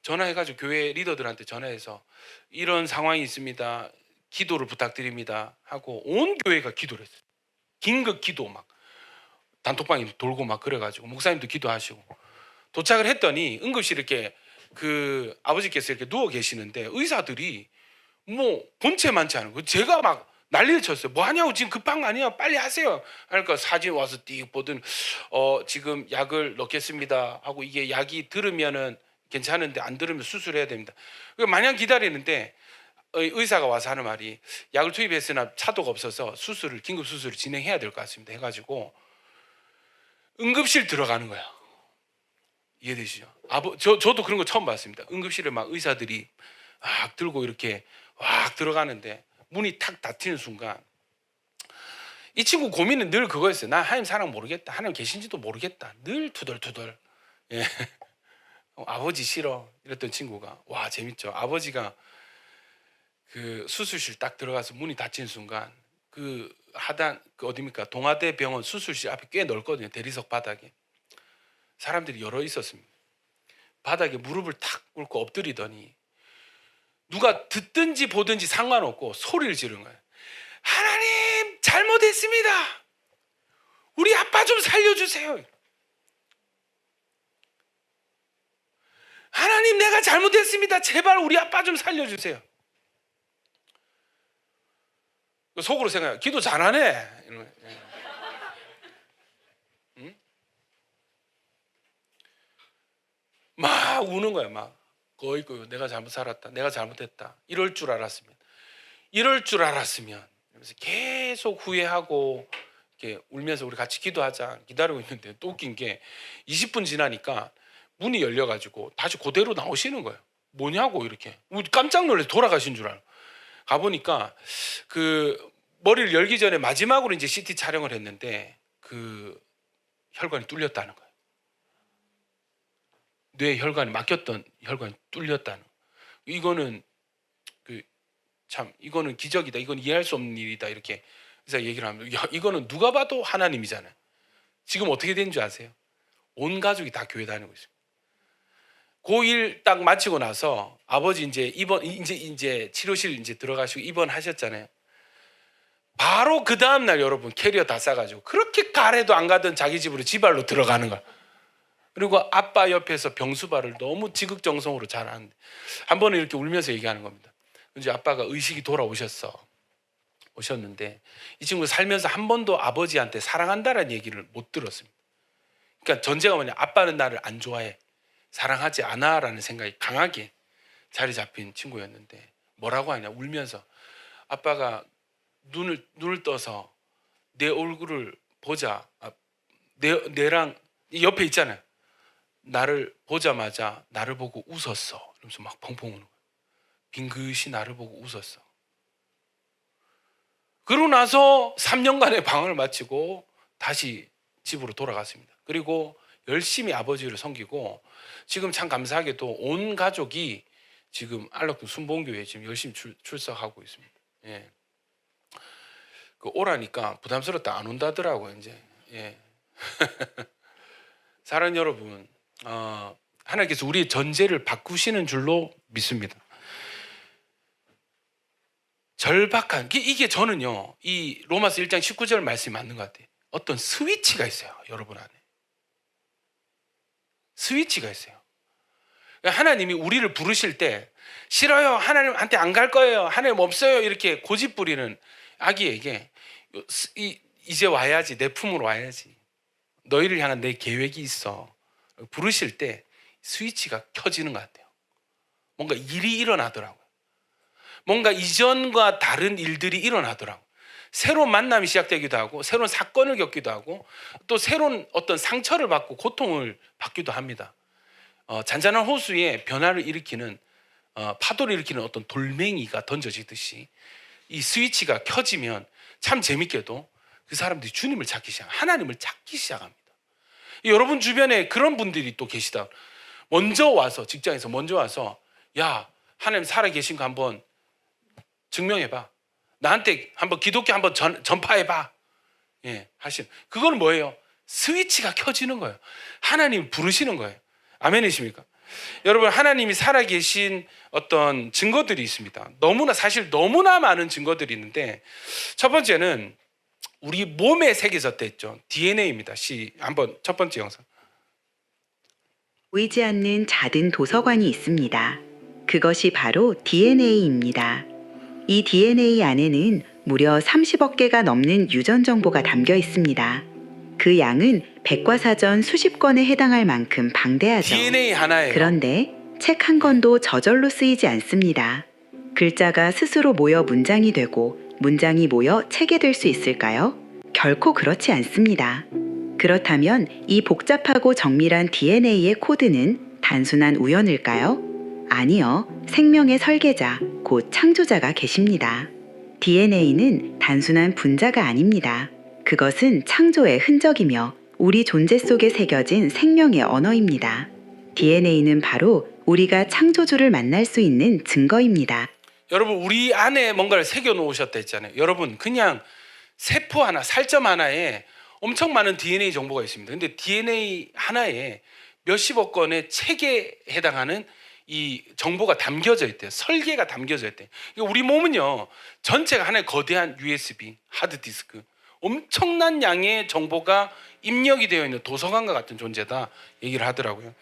전화해가지고 교회 리더들한테 전화해서 이런 상황이 있습니다. 기도를 부탁드립니다 하고 온 교회가 기도를 했어요. 긴급 기도 막 단톡방에 돌고 막 그래가지고 목사님도 기도하시고 도착을 했더니 응급실 이렇게 그 아버지께서 이렇게 누워 계시는데 의사들이 뭐 본체 많지 않은 거. 제가 막 난리를 쳤어요. 뭐 하냐고 지금 급한 거 아니야? 빨리 하세요. 그러니까 사진 와서 띡 보든 지금 약을 넣겠습니다 하고 이게 약이 들으면은 괜찮은데 안 들으면 수술해야 됩니다. 마냥 기다리는데 의사가 와서 하는 말이 약을 투입했으나 차도가 없어서 긴급 수술을 진행해야 될 것 같습니다 해가지고 응급실 들어가는 거야. 이해되시죠? 저도 그런 거 처음 봤습니다. 응급실에 막 의사들이 막 들고 이렇게 막 들어가는데 문이 탁 닫히는 순간 이 친구 고민은 늘 그거였어요. 나 하나님 사랑 모르겠다. 하나님 계신지도 모르겠다. 늘 투덜투덜. 예. 아버지 싫어 이랬던 친구가 와 재밌죠. 아버지가 그 수술실 딱 들어가서 문이 닫히는 순간 그 하단 어디입니까? 동아대 병원 수술실 앞에 꽤 넓거든요. 대리석 바닥에 사람들이 여러 있었습니다. 바닥에 무릎을 탁 꿇고 엎드리더니 누가 듣든지 보든지 상관없고 소리를 지른 거예요. 하나님 잘못했습니다. 우리 아빠 좀 살려주세요. 하나님 내가 잘못했습니다. 제발 우리 아빠 좀 살려주세요. 속으로 생각해요. 기도 잘하네. 응? 막 우는 거야. 막 거의 내가 잘못 살았다. 내가 잘못했다. 이럴 줄 알았으면 그래서 계속 후회하고 이렇게 울면서 우리 같이 기도하자 기다리고 있는데 또 웃긴 게 20분 지나니까 문이 열려가지고 다시 그대로 나오시는 거예요. 뭐냐고 이렇게 우리 깜짝 놀라서 돌아가신 줄 알고 가보니까 그 머리를 열기 전에 마지막으로 이제 CT 촬영을 했는데 그 혈관이 뚫렸다는 거예요. 뇌 혈관이 막혔던 혈관이 뚫렸다는 거예요. 이거는 이거는 기적이다. 이건 이해할 수 없는 일이다. 이렇게 그래서 얘기를 하면 이거는 누가 봐도 하나님이잖아요. 지금 어떻게 된 줄 아세요? 온 가족이 다 교회 다니고 있습니다. 고1 딱 마치고 나서 아버지 이제 이제 치료실 이제 들어가시고 입원하셨잖아요. 바로 그 다음 날 여러분 캐리어 다 싸가지고 그렇게 가래도 안 가던 자기 집으로 지발로 들어가는 거야. 그리고 아빠 옆에서 병수발을 너무 지극정성으로 잘하는데 한 번은 이렇게 울면서 얘기하는 겁니다. 이제 아빠가 의식이 오셨는데 이 친구 살면서 한 번도 아버지한테 사랑한다라는 얘기를 못 들었습니다. 그러니까 전제가 뭐냐, 아빠는 나를 안 좋아해, 사랑하지 않아라는 생각이 강하게 자리 잡힌 친구였는데 뭐라고 하냐, 울면서 아빠가 눈을 떠서 내 얼굴을 보자, 내랑 옆에 있잖아요. 나를 보자마자 나를 보고 웃었어. 이러면서 막 펑펑 우는 거예요. 빙긋이 나를 보고 웃었어. 그러고 나서 3년간의 방황을 마치고 다시 집으로 돌아갔습니다. 그리고 열심히 아버지를 섬기고 지금 참 감사하게도 온 가족이 지금 안락동 순복음교회에 지금 열심히 출석하고 있습니다. 예. 그 오라니까 부담스럽다 안 온다더라고요. 이제 예. 사랑하는 여러분, 하나님께서 우리의 전제를 바꾸시는 줄로 믿습니다. 절박한 이게 저는요, 이 로마서 1장 19절 말씀이 맞는 것 같아요. 어떤 스위치가 있어요, 여러분 안에. 스위치가 있어요. 하나님이 우리를 부르실 때 싫어요, 하나님한테 안 갈 거예요, 하나님 없어요, 이렇게 고집 부리는 아기에게 이제 와야지, 내 품으로 와야지, 너희를 향한 내 계획이 있어, 부르실 때 스위치가 켜지는 것 같아요. 뭔가 일이 일어나더라고요. 뭔가 이전과 다른 일들이 일어나더라고요. 새로운 만남이 시작되기도 하고 새로운 사건을 겪기도 하고 또 새로운 어떤 상처를 받고 고통을 받기도 합니다. 잔잔한 호수에 변화를 일으키는 파도를 일으키는 어떤 돌멩이가 던져지듯이 이 스위치가 켜지면 참 재밌게도 그 사람들이 주님을 찾기 시작합니다. 하나님을 찾기 시작합니다. 여러분 주변에 그런 분들이 또 계시다. 먼저 와서, 직장에서 먼저 와서, 야, 하나님 살아계신 거 한번 증명해봐, 나한테 한번 기독교 한번 전파해봐, 예, 하시는, 그건 뭐예요? 스위치가 켜지는 거예요. 하나님 부르시는 거예요. 아멘이십니까? 여러분, 하나님이 살아계신 어떤 증거들이 있습니다. 사실 너무나 많은 증거들이 있는데, 첫 번째는 우리 몸에 새겨졌다 했죠. DNA입니다. 한번 첫 번째 영상. 보이지 않는 작은 도서관이 있습니다. 그것이 바로 DNA입니다. 이 DNA 안에는 무려 30억 개가 넘는 유전 정보가 담겨 있습니다. 그 양은 백과사전 수십 권에 해당할 만큼 방대하죠. DNA 하나예요. 그런데 책 한 권도 저절로 쓰이지 않습니다. 글자가 스스로 모여 문장이 되고 문장이 모여 책이 될 수 있을까요? 결코 그렇지 않습니다. 그렇다면 이 복잡하고 정밀한 DNA의 코드는 단순한 우연일까요? 아니요. 생명의 설계자, 곧 창조자가 계십니다. DNA는 단순한 분자가 아닙니다. 그것은 창조의 흔적이며 우리 존재 속에 새겨진 생명의 언어입니다. DNA는 바로 우리가 창조주를 만날 수 있는 증거입니다. 여러분, 우리 안에 뭔가를 새겨 놓으셨다 했잖아요. 여러분, 그냥 세포 하나, 살점 하나에 엄청 많은 DNA 정보가 있습니다. 근데 DNA 하나에 몇십억 건의 책에 해당하는 이 정보가 담겨져 있대요. 설계가 담겨져 있대요. 우리 몸은요, 전체가 하나의 거대한 USB 하드디스크, 엄청난 양의 정보가 입력이 되어 있는 도서관과 같은 존재다 얘기를 하더라고요.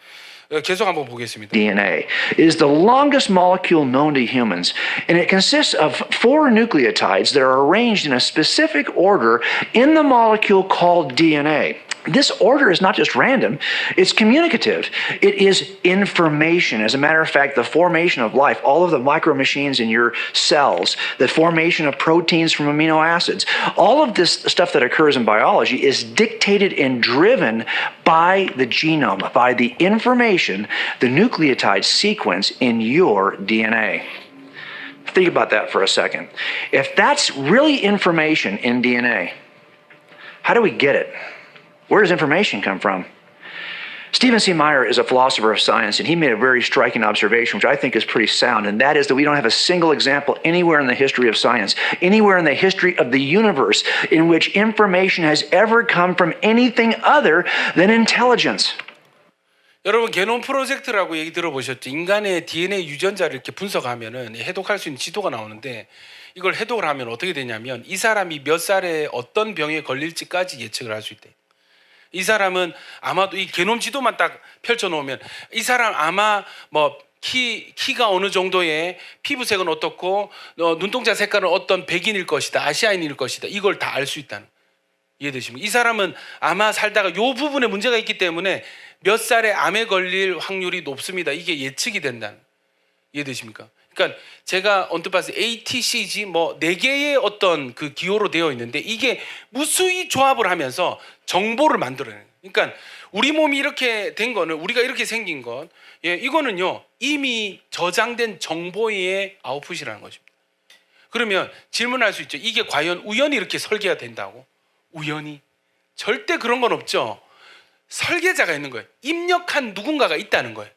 계속 한번 보겠습니다. DNA is the longest molecule known to humans, and it consists of 4 nucleotides that are arranged in a specific order in the molecule called DNA. This order is not just random, it's communicative. It is information. As a matter of fact, the formation of life, all of the micro machines in your cells, the formation of proteins from amino acids, all of this stuff that occurs in biology is dictated and driven by the genome, by the information, the nucleotide sequence in your DNA. Think about that for a second. If that's really information in DNA, how do we get it? Where does information come from? Stephen C. Meyer is a philosopher of science, and he made a very striking observation, which I think is pretty sound, and that is that we don't have a single example anywhere in the history of science, anywhere in the history of the universe, in which information has ever come from anything other than intelligence. 여러분 게놈 프로젝트라고 얘기 들어보셨죠? 인간의 DNA 유전자를 이렇게 분석하면은 해독할 수 있는 지도가 나오는데 이걸 해독을 하면 어떻게 되냐면 이 사람이 몇 살에 어떤 병에 걸릴지까지 예측을 할 수 있대요. 이 사람은 아마도 이 게놈 지도만 딱 펼쳐놓으면 이 사람 아마 뭐 키가 어느 정도의 피부색은 어떻고 눈동자 색깔은 어떤 백인일 것이다, 아시아인일 것이다, 이걸 다 알 수 있다는. 이해되십니까? 이 사람은 아마 살다가 이 부분에 문제가 있기 때문에 몇 살에 암에 걸릴 확률이 높습니다. 이게 예측이 된다는. 이해되십니까? 그러니까 제가 언뜻 봤을 때 ATCG 뭐 4개의 어떤 그 기호로 되어 있는데 이게 무수히 조합을 하면서 정보를 만들어내는. 그러니까 우리 몸이 이렇게 된 거는, 우리가 이렇게 생긴 것, 이거는요 이미 저장된 정보의 아웃풋이라는 것입니다. 그러면 질문할 수 있죠. 이게 과연 우연히 이렇게 설계가 된다고? 우연히? 절대 그런 건 없죠. 설계자가 있는 거예요. 입력한 누군가가 있다는 거예요.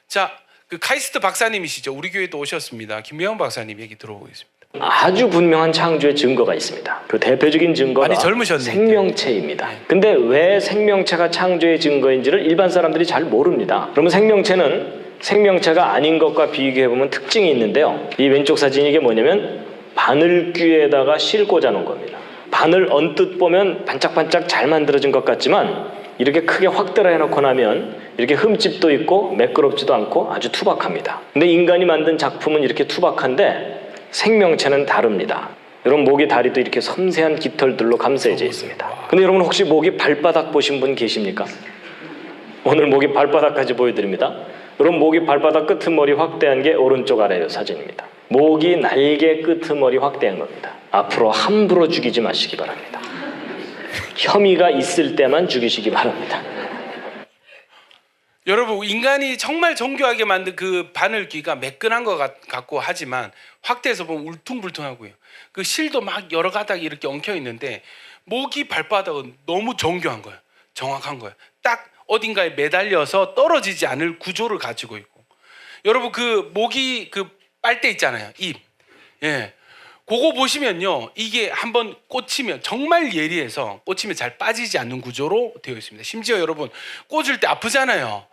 자, 그 카이스트 박사님이시죠. 우리 교회도 오셨습니다. 김명훈 박사님 얘기 들어보겠습니다. 아주 분명한 창조의 증거가 있습니다. 그 대표적인 증거가 많이 젊으셨네. 생명체입니다. 근데 왜 생명체가 창조의 증거인지를 일반 사람들이 잘 모릅니다. 그러면 생명체는 생명체가 아닌 것과 비교해보면 특징이 있는데요. 이 왼쪽 사진이 이게 뭐냐면 바늘귀에다가 실 꽂아놓은 겁니다. 바늘 언뜻 보면 반짝반짝 잘 만들어진 것 같지만 이렇게 크게 확대를 해놓고 나면 이렇게 흠집도 있고 매끄럽지도 않고 아주 투박합니다. 근데 인간이 만든 작품은 이렇게 투박한데 생명체는 다릅니다. 여러분 목이 다리도 이렇게 섬세한 깃털들로 감싸져 있습니다. 근데 여러분 혹시 목이 발바닥 보신 분 계십니까? 오늘 목이 발바닥까지 보여드립니다. 여러분 목이 발바닥 끄트머리 확대한 게 오른쪽 아래의 사진입니다. 목이 날개 끄트머리 확대한 겁니다. 앞으로 함부로 죽이지 마시기 바랍니다. 혐의가 있을 때만 죽이시기 바랍니다. 여러분 인간이 정말 정교하게 만든 그 바늘귀가 매끈한 것 같고 하지만 확대해서 보면 울퉁불퉁하고요. 그 실도 막 여러 가닥이 이렇게 엉켜 있는데 목이 발바닥은 너무 정교한 거예요. 정확한 거예요. 딱 어딘가에 매달려서 떨어지지 않을 구조를 가지고 있고. 여러분 그 목이 그 빨대 있잖아요. 입. 예. 그거 보시면요. 이게 한번 꽂히면 정말 예리해서 꽂히면 잘 빠지지 않는 구조로 되어 있습니다. 심지어 여러분 꽂을 때 아프잖아요.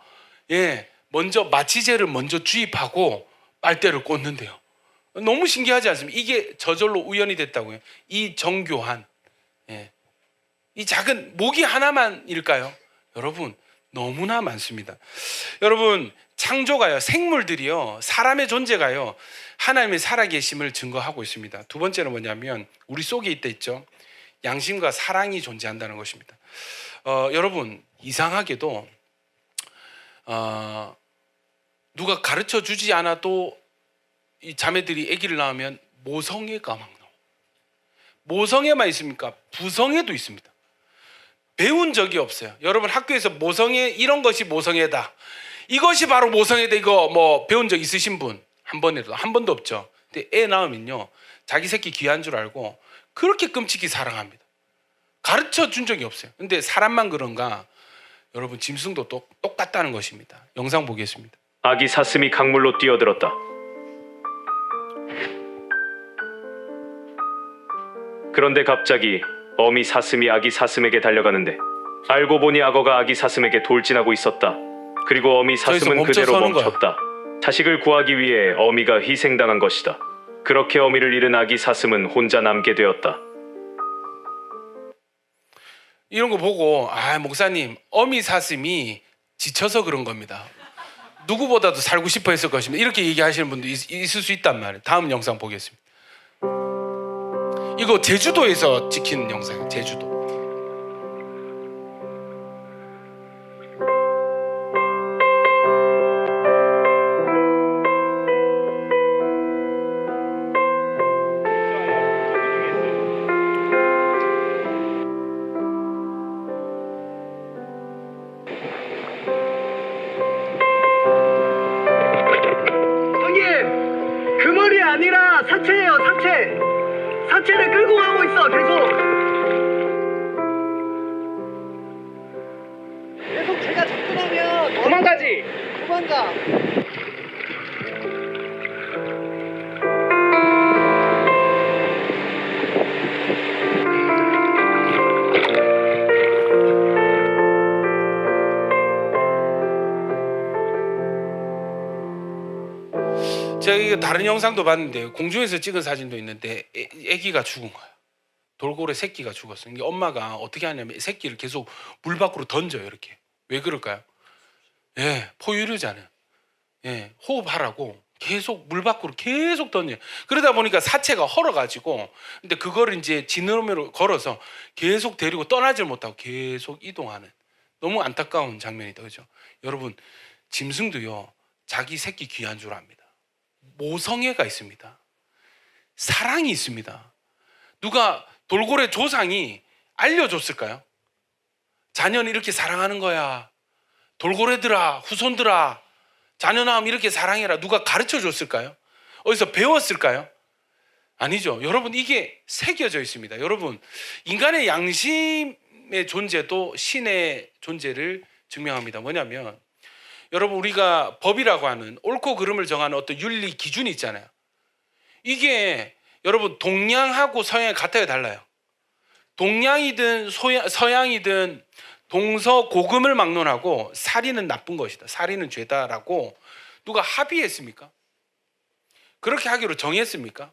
예. 먼저 마취제를 먼저 주입하고 빨대를 꽂는데요. 너무 신기하지 않습니까? 이게 저절로 우연이 됐다고요. 이 정교한 이 작은 목이 하나만일까요? 여러분 너무나 많습니다. 여러분 창조가요, 생물들이요, 사람의 존재가요 하나님의 살아계심을 증거하고 있습니다. 두 번째는 뭐냐면 우리 속에 있죠. 양심과 사랑이 존재한다는 것입니다. 여러분 이상하게도 누가 가르쳐 주지 않아도 이 자매들이 아기를 낳으면 모성애가 막 나와요. 모성애만 있습니까? 부성애도 있습니다. 배운 적이 없어요. 여러분 학교에서 모성애 이런 것이 모성애다, 이것이 바로 모성애다, 이거 뭐 배운 적 있으신 분 한 번에도 한 번도 없죠. 근데 애 낳으면요 자기 새끼 귀한 줄 알고 그렇게 끔찍히 사랑합니다. 가르쳐 준 적이 없어요. 근데 사람만 그런가? 여러분 짐승도 똑같다는 것입니다. 영상 보겠습니다. 아기 사슴이 강물로 뛰어들었다. 그런데 갑자기 어미 사슴이 아기 사슴에게 달려가는데 알고 보니 악어가 아기 사슴에게 돌진하고 있었다. 그리고 어미 사슴은 그대로 멈췄다. 자식을 구하기 위해 어미가 희생당한 것이다. 그렇게 어미를 잃은 아기 사슴은 혼자 남게 되었다. 이런 거 보고 목사님 어미 사슴이 지쳐서 그런 겁니다. 누구보다도 살고 싶어 했을 것입니다. 이렇게 얘기하시는 분도 있을 수 있단 말이에요. 다음 영상 보겠습니다. 이거 제주도에서 찍힌 영상이에요. 제주도. 그물이 아니라 사체예요, 사체. 사체를 끌고 가고 있어, 계속 제가 접근하면 도망가지. 도망가. 이거 다른 영상도 봤는데 공중에서 찍은 사진도 있는데 애기가 죽은 거야. 돌고래 새끼가 죽었어. 이게 엄마가 어떻게 하냐면 새끼를 계속 물 밖으로 던져요. 이렇게. 왜 그럴까요? 예, 포유류잖아요. 예, 호흡하라고 계속 물 밖으로 계속 던져. 그러다 보니까 사체가 헐어가지고, 근데 그거를 이제 지느러미로 걸어서 계속 데리고 떠나질 못하고 계속 이동하는, 너무 안타까운 장면이다, 그죠? 여러분, 짐승도요 자기 새끼 귀한 줄 압니다. 모성애가 있습니다. 사랑이 있습니다. 누가 돌고래 조상이 알려줬을까요? 자녀는 이렇게 사랑하는 거야. 돌고래들아, 후손들아, 자녀남 이렇게 사랑해라. 누가 가르쳐 줬을까요? 어디서 배웠을까요? 아니죠. 여러분, 이게 새겨져 있습니다. 여러분, 인간의 양심의 존재도 신의 존재를 증명합니다. 뭐냐면, 여러분, 우리가 법이라고 하는 옳고 그름을 정하는 어떤 윤리 기준이 있잖아요. 이게 여러분 동양하고 서양이 같아요, 달라요? 동양이든 서양이든 동서고금을 막론하고 살인은 나쁜 것이다, 살인은 죄다라고 누가 합의했습니까? 그렇게 하기로 정했습니까?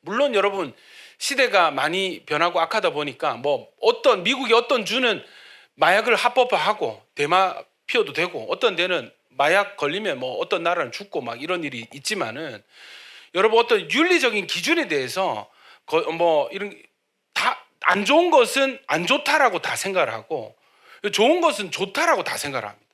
물론 여러분, 시대가 많이 변하고 악하다 보니까 뭐 어떤 미국의 어떤 주는 마약을 합법화하고 대마 피워도 되고, 어떤 데는 마약 걸리면 뭐 어떤 나라는 죽고 막 이런 일이 있지만은, 여러분, 어떤 윤리적인 기준에 대해서 뭐 이런 다 안 좋은 것은 안 좋다라고 다 생각을 하고, 좋은 것은 좋다라고 다 생각을 합니다.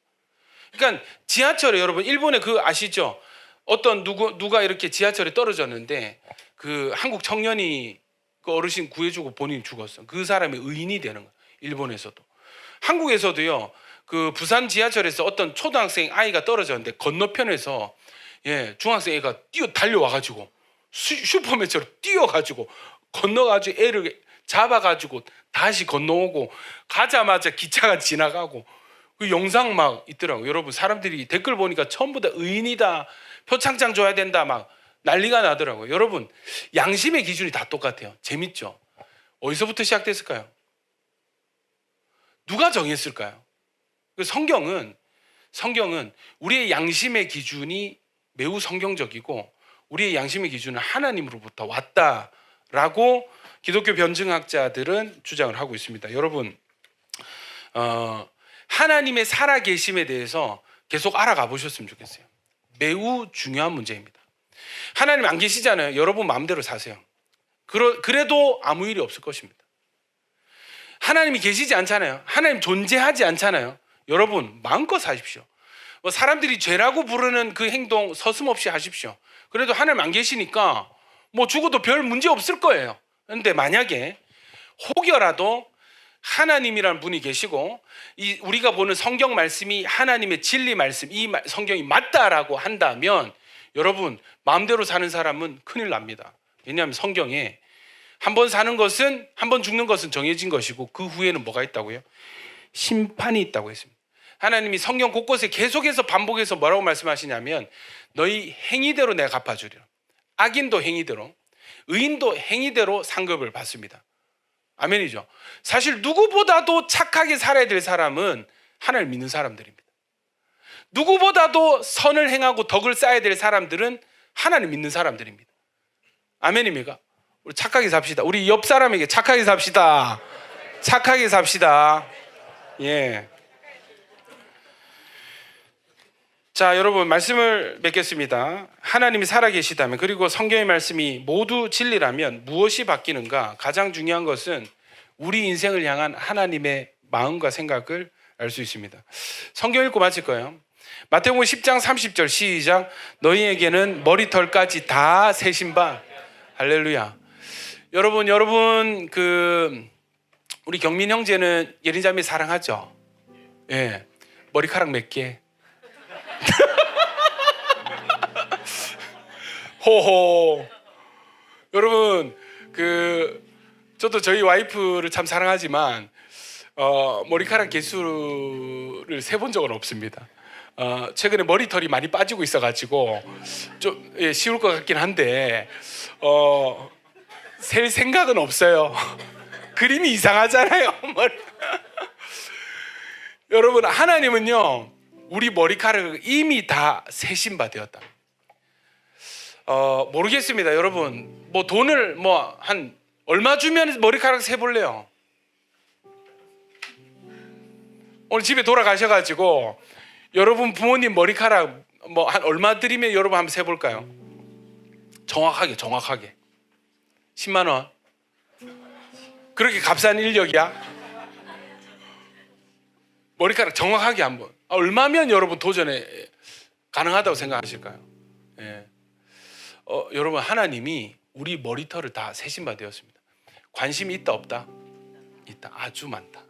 그러니까 지하철에, 여러분, 일본에 그 아시죠? 어떤 누가 이렇게 지하철에 떨어졌는데 그 한국 청년이 그 어르신 구해주고 본인이 죽었어. 그 사람이 의인이 되는 거야. 일본에서도. 한국에서도요, 그 부산 지하철에서 어떤 초등학생 아이가 떨어졌는데 건너편에서 중학생 애가 달려와가지고 슈퍼맨처럼 뛰어가지고 건너가지고 애를 잡아가지고 다시 건너오고, 가자마자 기차가 지나가고, 그 영상 막 있더라고요. 여러분, 사람들이 댓글 보니까 전부 다 의인이다, 표창장 줘야 된다, 막 난리가 나더라고요. 여러분, 양심의 기준이 다 똑같아요. 재밌죠? 어디서부터 시작됐을까요? 누가 정했을까요? 성경은 우리의 양심의 기준이 매우 성경적이고, 우리의 양심의 기준은 하나님으로부터 왔다라고 기독교 변증학자들은 주장을 하고 있습니다. 여러분, 하나님의 살아계심에 대해서 계속 알아가 보셨으면 좋겠어요. 매우 중요한 문제입니다. 하나님 안 계시잖아요. 여러분 마음대로 사세요. 그래도 아무 일이 없을 것입니다. 하나님이 계시지 않잖아요. 하나님 존재하지 않잖아요. 여러분 마음껏 사십시오. 뭐 사람들이 죄라고 부르는 그 행동 서슴없이 하십시오. 그래도 하나님 안 계시니까 뭐 죽어도 별 문제 없을 거예요. 그런데 만약에 혹여라도 하나님이라는 분이 계시고 우리가 보는 성경 말씀이 하나님의 진리 말씀, 이 성경이 맞다라고 한다면, 여러분 마음대로 사는 사람은 큰일 납니다. 왜냐하면 성경에 한 번 사는 것은, 한 번 죽는 것은 정해진 것이고, 그 후에는 뭐가 있다고요? 심판이 있다고 했습니다. 하나님이 성경 곳곳에 계속해서 반복해서 뭐라고 말씀하시냐면, 너희 행위대로 내가 갚아주리라. 악인도 행위대로, 의인도 행위대로 상급을 받습니다. 아멘이죠. 사실 누구보다도 착하게 살아야 될 사람은 하나님을 믿는 사람들입니다. 누구보다도 선을 행하고 덕을 쌓아야 될 사람들은 하나님 믿는 사람들입니다. 아멘입니까? 우리 착하게 삽시다. 우리 옆 사람에게 착하게 삽시다. 착하게 삽시다. 예. 자, 여러분 말씀을 맺겠습니다. 하나님이 살아계시다면, 그리고 성경의 말씀이 모두 진리라면 무엇이 바뀌는가? 가장 중요한 것은 우리 인생을 향한 하나님의 마음과 생각을 알 수 있습니다. 성경 읽고 마칠 거예요. 마태복음 10장 30절 시작. 너희에게는 머리털까지 다 세신 바. 할렐루야. 여러분 우리 경민 형제는 예린자매 사랑하죠? 예. 머리카락 몇 개? 호호. 여러분 저도 저희 와이프를 참 사랑하지만 머리카락 개수를 세본 적은 없습니다. 최근에 머리털이 많이 빠지고 있어가지고 좀 쉬울 것 같긴 한데 셀 생각은 없어요. 그림이 이상하잖아요. 여러분, 하나님은요 우리 머리카락을 이미 다 세신 바 되었다. 모르겠습니다, 여러분. 뭐 돈을 뭐 한 얼마 주면 머리카락 세볼래요? 오늘 집에 돌아가셔가지고 여러분 부모님 머리카락 뭐 한 얼마 드리면 여러분 한번 세볼까요? 정확하게 10만 원. 그렇게 값싼 인력이야? 머리카락 정확하게 한번 얼마면 여러분 도전에 가능하다고 생각하실까요? 예. 여러분 하나님이 우리 머리털을 다 세신 바 되었습니다. 관심이 있다 없다? 있다. 아주 많다.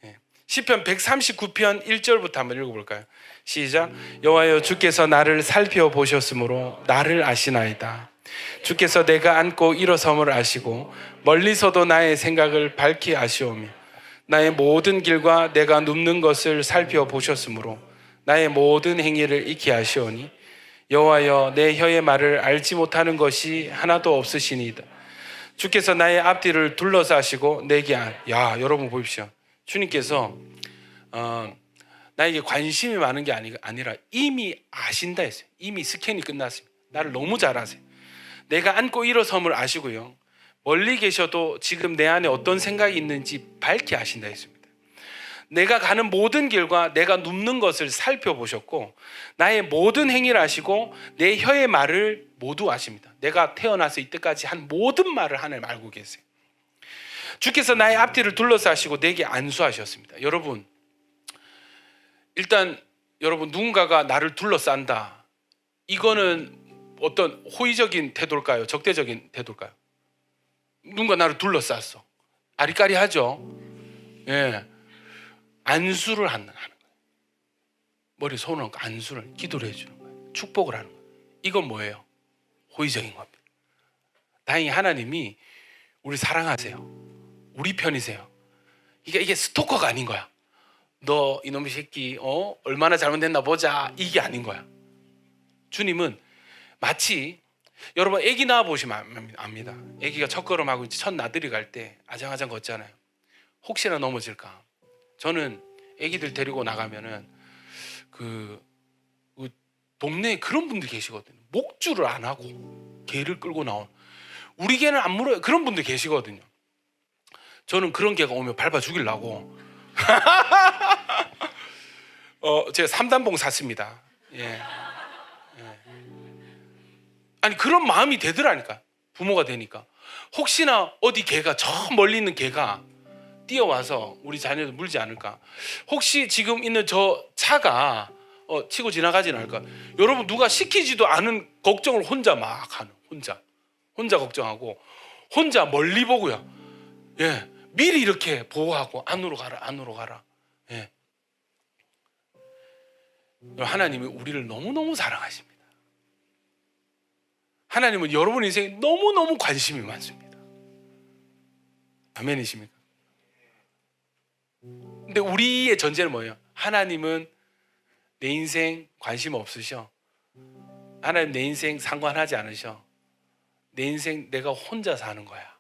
예. 시편 139편 1절부터 한번 읽어볼까요? 시작. 여호와여 주께서 나를 살펴보셨으므로 나를 아시나이다. 주께서 내가 앉고 일어섬을 아시고 멀리서도 나의 생각을 밝히 아시오며 나의 모든 길과 내가 눕는 것을 살펴보셨으므로 나의 모든 행위를 익히 아시오니 여호와여 내 혀의 말을 알지 못하는 것이 하나도 없으시니이다. 주께서 나의 앞뒤를 둘러싸시고 내게 야 여러분 보십시오. 주님께서 나에게 관심이 많은 게 아니라 이미 아신다 했어요. 이미 스캔이 끝났습니다. 나를 너무 잘 아세요. 내가 앉고 일어섬을 아시고요. 멀리 계셔도 지금 내 안에 어떤 생각이 있는지 밝히 아신다 했습니다. 내가 가는 모든 길과 내가 눕는 것을 살펴보셨고 나의 모든 행위를 아시고 내 혀의 말을 모두 아십니다. 내가 태어나서 이때까지 한 모든 말을 하나님 알고 계세요. 주께서 나의 앞뒤를 둘러싸시고 내게 안수하셨습니다. 여러분 일단 여러분 누군가가 나를 둘러싼다. 이거는 어떤 호의적인 태도일까요? 적대적인 태도일까요? 누군가 나를 둘러쌌어. 아리까리하죠. 예, 안수를 하는 거예요. 머리에 손을 얹고 안수를 기도를 해주는 거예요. 축복을 하는 거예요. 이건 뭐예요? 호의적인 겁니다. 다행히 하나님이 우리 사랑하세요. 우리 편이세요. 이게 스토커가 아닌 거야. 너 이놈의 새끼 얼마나 잘못됐나 보자 이게 아닌 거야. 주님은 마치 여러분 아기 낳아 보시면 압니다. 아기가 첫걸음하고 첫 나들이 갈 때 아장아장 걷잖아요. 혹시나 넘어질까. 저는 아기들 데리고 나가면은 그 동네에 그런 분들 계시거든요. 목줄을 안 하고 개를 끌고 나온 우리 개는 안 물어요. 그런 분들 계시거든요. 저는 그런 개가 오면 밟아 죽이려고 제가 3단봉 샀습니다. 예. 아니 그런 마음이 되더라니까. 부모가 되니까 혹시나 어디 개가 저 멀리 있는 개가 뛰어와서 우리 자녀를 물지 않을까. 혹시 지금 있는 저 차가 치고 지나가진 않을까. 여러분 누가 시키지도 않은 걱정을 혼자 막 하는 혼자 걱정하고 혼자 멀리 보고요. 예, 미리 이렇게 보호하고 안으로 가라. 예. 하나님이 우리를 너무너무 사랑하십니다. 하나님은 여러분 인생에 너무너무 관심이 많습니다. 아멘이십니까? 근데 우리의 전제는 뭐예요? 하나님은 내 인생 관심 없으셔. 하나님 내 인생 상관하지 않으셔. 내 인생 내가 혼자 사는 거야.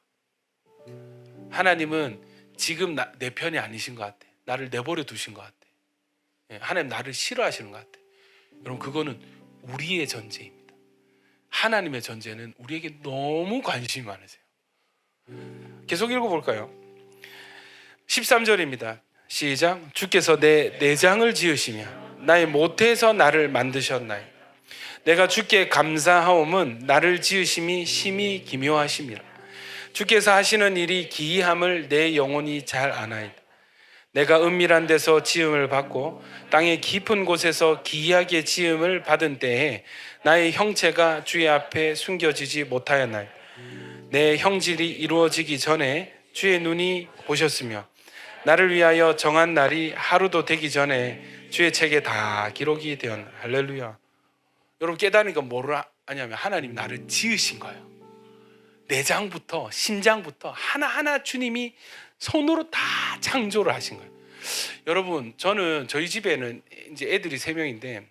하나님은 지금 내 편이 아니신 것 같아. 나를 내버려 두신 것 같아. 하나님 나를 싫어하시는 것 같아. 여러분 그거는 우리의 전제입니다. 하나님의 전제는 우리에게 너무 관심이 많으세요. 계속 읽어볼까요? 13절입니다. 시작. 주께서 내 내장을 지으시며 나의 모태에서 나를 만드셨나이다. 내가 주께 감사하옴은 나를 지으심이 심히 기묘하심이라. 주께서 하시는 일이 기이함을 내 영혼이 잘 아나이다. 내가 은밀한 데서 지음을 받고 땅의 깊은 곳에서 기이하게 지음을 받은 때에 나의 형체가 주의 앞에 숨겨지지 못하였나이다. 내 형질이 이루어지기 전에 주의 눈이 보셨으며 나를 위하여 정한 날이 하루도 되기 전에 주의 책에 다 기록이 되었나. 할렐루야. 여러분 깨달으니까 뭐를 하냐면 하나님 나를 지으신 거예요. 내장부터 심장부터 하나하나 주님이 손으로 다 창조를 하신 거예요. 여러분 저는 저희 집에는 이제 애들이 3명인데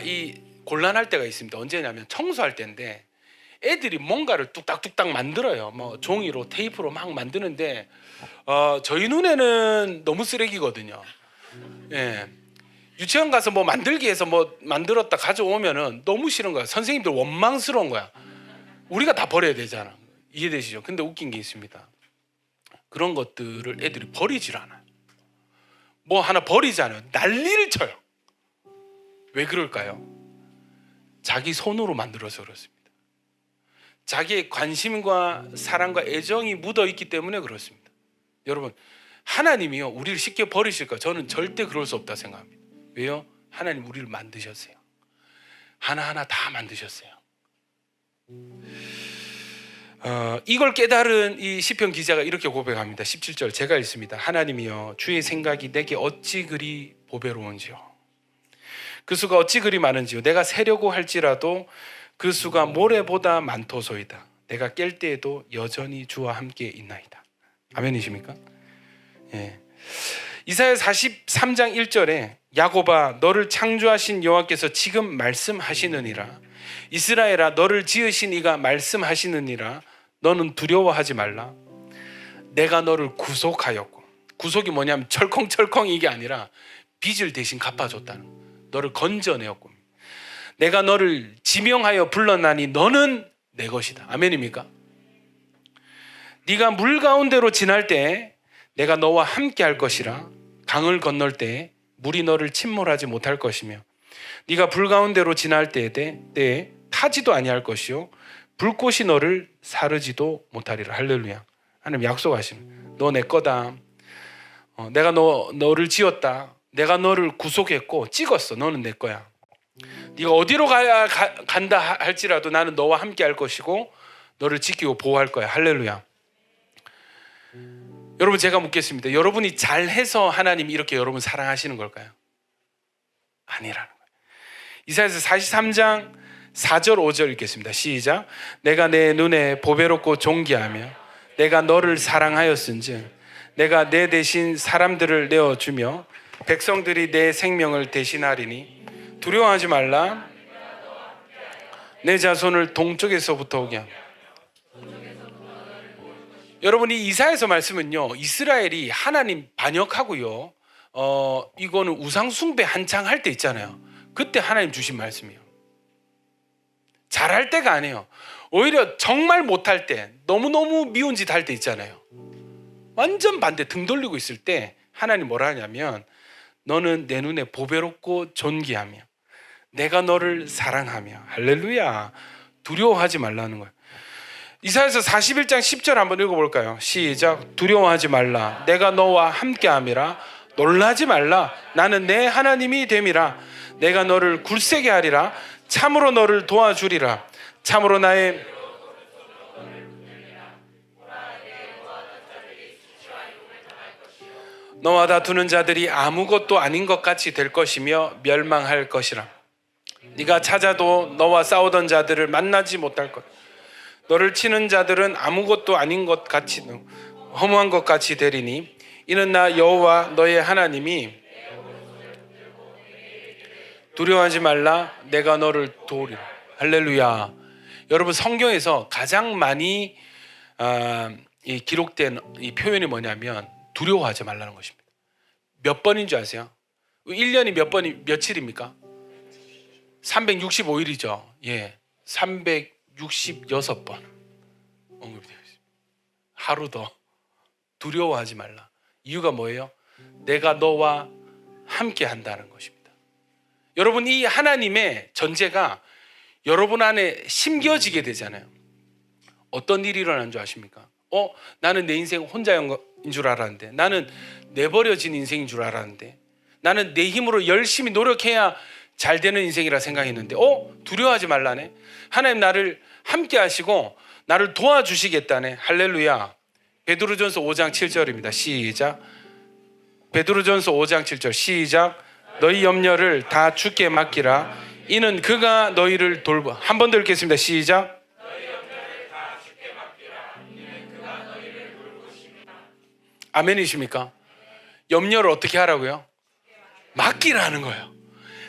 이 곤란할 때가 있습니다. 언제냐면 청소할 때인데 애들이 뭔가를 뚝딱뚝딱 만들어요. 뭐 종이로 테이프로 막 만드는데 저희 눈에는 너무 쓰레기거든요. 예. 유치원 가서 뭐 만들기 해서 뭐 만들었다 가져오면은 너무 싫은 거야. 선생님들 원망스러운 거야. 우리가 다 버려야 되잖아. 이해되시죠? 근데 웃긴 게 있습니다. 그런 것들을 애들이 버리질 않아요. 뭐 하나 버리잖아요. 난리를 쳐요. 왜 그럴까요? 자기 손으로 만들어서 그렇습니다. 자기의 관심과 사랑과 애정이 묻어 있기 때문에 그렇습니다. 여러분, 하나님이요 우리를 쉽게 버리실까? 저는 절대 그럴 수 없다 생각합니다. 왜요? 하나님 우리를 만드셨어요. 하나하나 다 만드셨어요. 이걸 깨달은 이 시편 기자가 이렇게 고백합니다. 17절 제가 읽습니다. 하나님이여 주의 생각이 내게 어찌 그리 보배로운지요. 그 수가 어찌 그리 많은지요. 내가 세려고 할지라도 그 수가 모래보다 많도소이다. 내가 깰 때에도 여전히 주와 함께 있나이다. 아멘이십니까? 예. 이사야 43장 1절에 야곱아 너를 창조하신 여호와께서 지금 말씀하시느니라. 이스라엘아 너를 지으신 이가 말씀하시느니라. 너는 두려워하지 말라. 내가 너를 구속하였고, 구속이 뭐냐면 철컹철컹 이게 아니라 빚을 대신 갚아줬다는 거예요. 너를 건져내었고, 내가 너를 지명하여 불러나니 너는 내 것이다. 아멘입니까? 네가 물 가운데로 지날 때 내가 너와 함께 할 것이라. 강을 건널 때 물이 너를 침몰하지 못할 것이며 네가 불 가운데로 지날 때에 타지도 아니할 것이요 불꽃이 너를 사르지도 못하리라. 할렐루야. 하나님 약속하십니다. 너 내 거다. 내가 너를 지었다. 내가 너를 구속했고 찍었어. 너는 내 거야. 네가 어디로 간다 할지라도 나는 너와 함께 할 것이고 너를 지키고 보호할 거야. 할렐루야. 여러분 제가 묻겠습니다. 여러분이 잘해서 하나님이 이렇게 여러분 사랑하시는 걸까요? 아니라는 거예요. 이사야서 43장 4절 5절 읽겠습니다. 시작. 내가 내 눈에 보배롭고 존귀하며 내가 너를 사랑하였은즉 내가 내 대신 사람들을 내어주며 백성들이 내 생명을 대신하리니 두려워하지 말라. 내 자손을 동쪽에서부터 오게 하며. 여러분 이 이사야서 말씀은요 이스라엘이 하나님 반역하고요 이거는 우상 숭배 한창 할 때 있잖아요. 그때 하나님 주신 말씀이에요. 잘할 때가 아니에요. 오히려 정말 못할 때, 너무너무 미운 짓 할 때 있잖아요. 완전 반대, 등 돌리고 있을 때 하나님 뭐라 하냐면 너는 내 눈에 보배롭고 존귀하며 내가 너를 사랑하며. 할렐루야. 두려워하지 말라는 거예요. 이사야서 41장 10절 한번 읽어볼까요? 시작. 두려워하지 말라. 내가 너와 함께함이라. 놀라지 말라. 나는 내 하나님이 됨이라. 내가 너를 굳세게 하리라. 참으로 너를 도와주리라. 참으로 나의 너와 다투는 자들이 아무것도 아닌 것 같이 될 것이며 멸망할 것이라. 네가 찾아도 너와 싸우던 자들을 만나지 못할 것. 너를 치는 자들은 아무것도 아닌 것 같이 허무한 것 같이 되리니 이는 나 여호와 너의 하나님이 두려워하지 말라. 내가 너를 도우리라. 할렐루야. 여러분 성경에서 가장 많이 기록된 이 표현이 뭐냐면 두려워하지 말라는 것입니다. 몇 번인 줄 아세요? 1년이 며칠입니까? 365일이죠. 예, 366번 언급되어 있습니다. 하루 더 두려워하지 말라. 이유가 뭐예요? 내가 너와 함께 한다는 것입니다. 여러분 이 하나님의 전제가 여러분 안에 심겨지게 되잖아요. 어떤 일이 일어난 줄 아십니까? 나는 내 인생 혼자인 줄 알았는데, 나는 내버려진 인생인 줄 알았는데, 나는 내 힘으로 열심히 노력해야 잘 되는 인생이라 생각했는데 두려워하지 말라네. 하나님 나를 함께 하시고 나를 도와주시겠다네. 할렐루야. 베드로전서 5장 7절입니다. 시작. 베드로전서 5장 7절 시작. 너희 염려를 다 주께 맡기라. 이는 그가 너희를 돌보. 한 번 더 읽겠습니다. 시작. 너희 염려를 다 주께 맡기라. 이는 그가 너희를 돌보십니다. 아멘이십니까? 염려를 어떻게 하라고요? 맡기라는 거예요.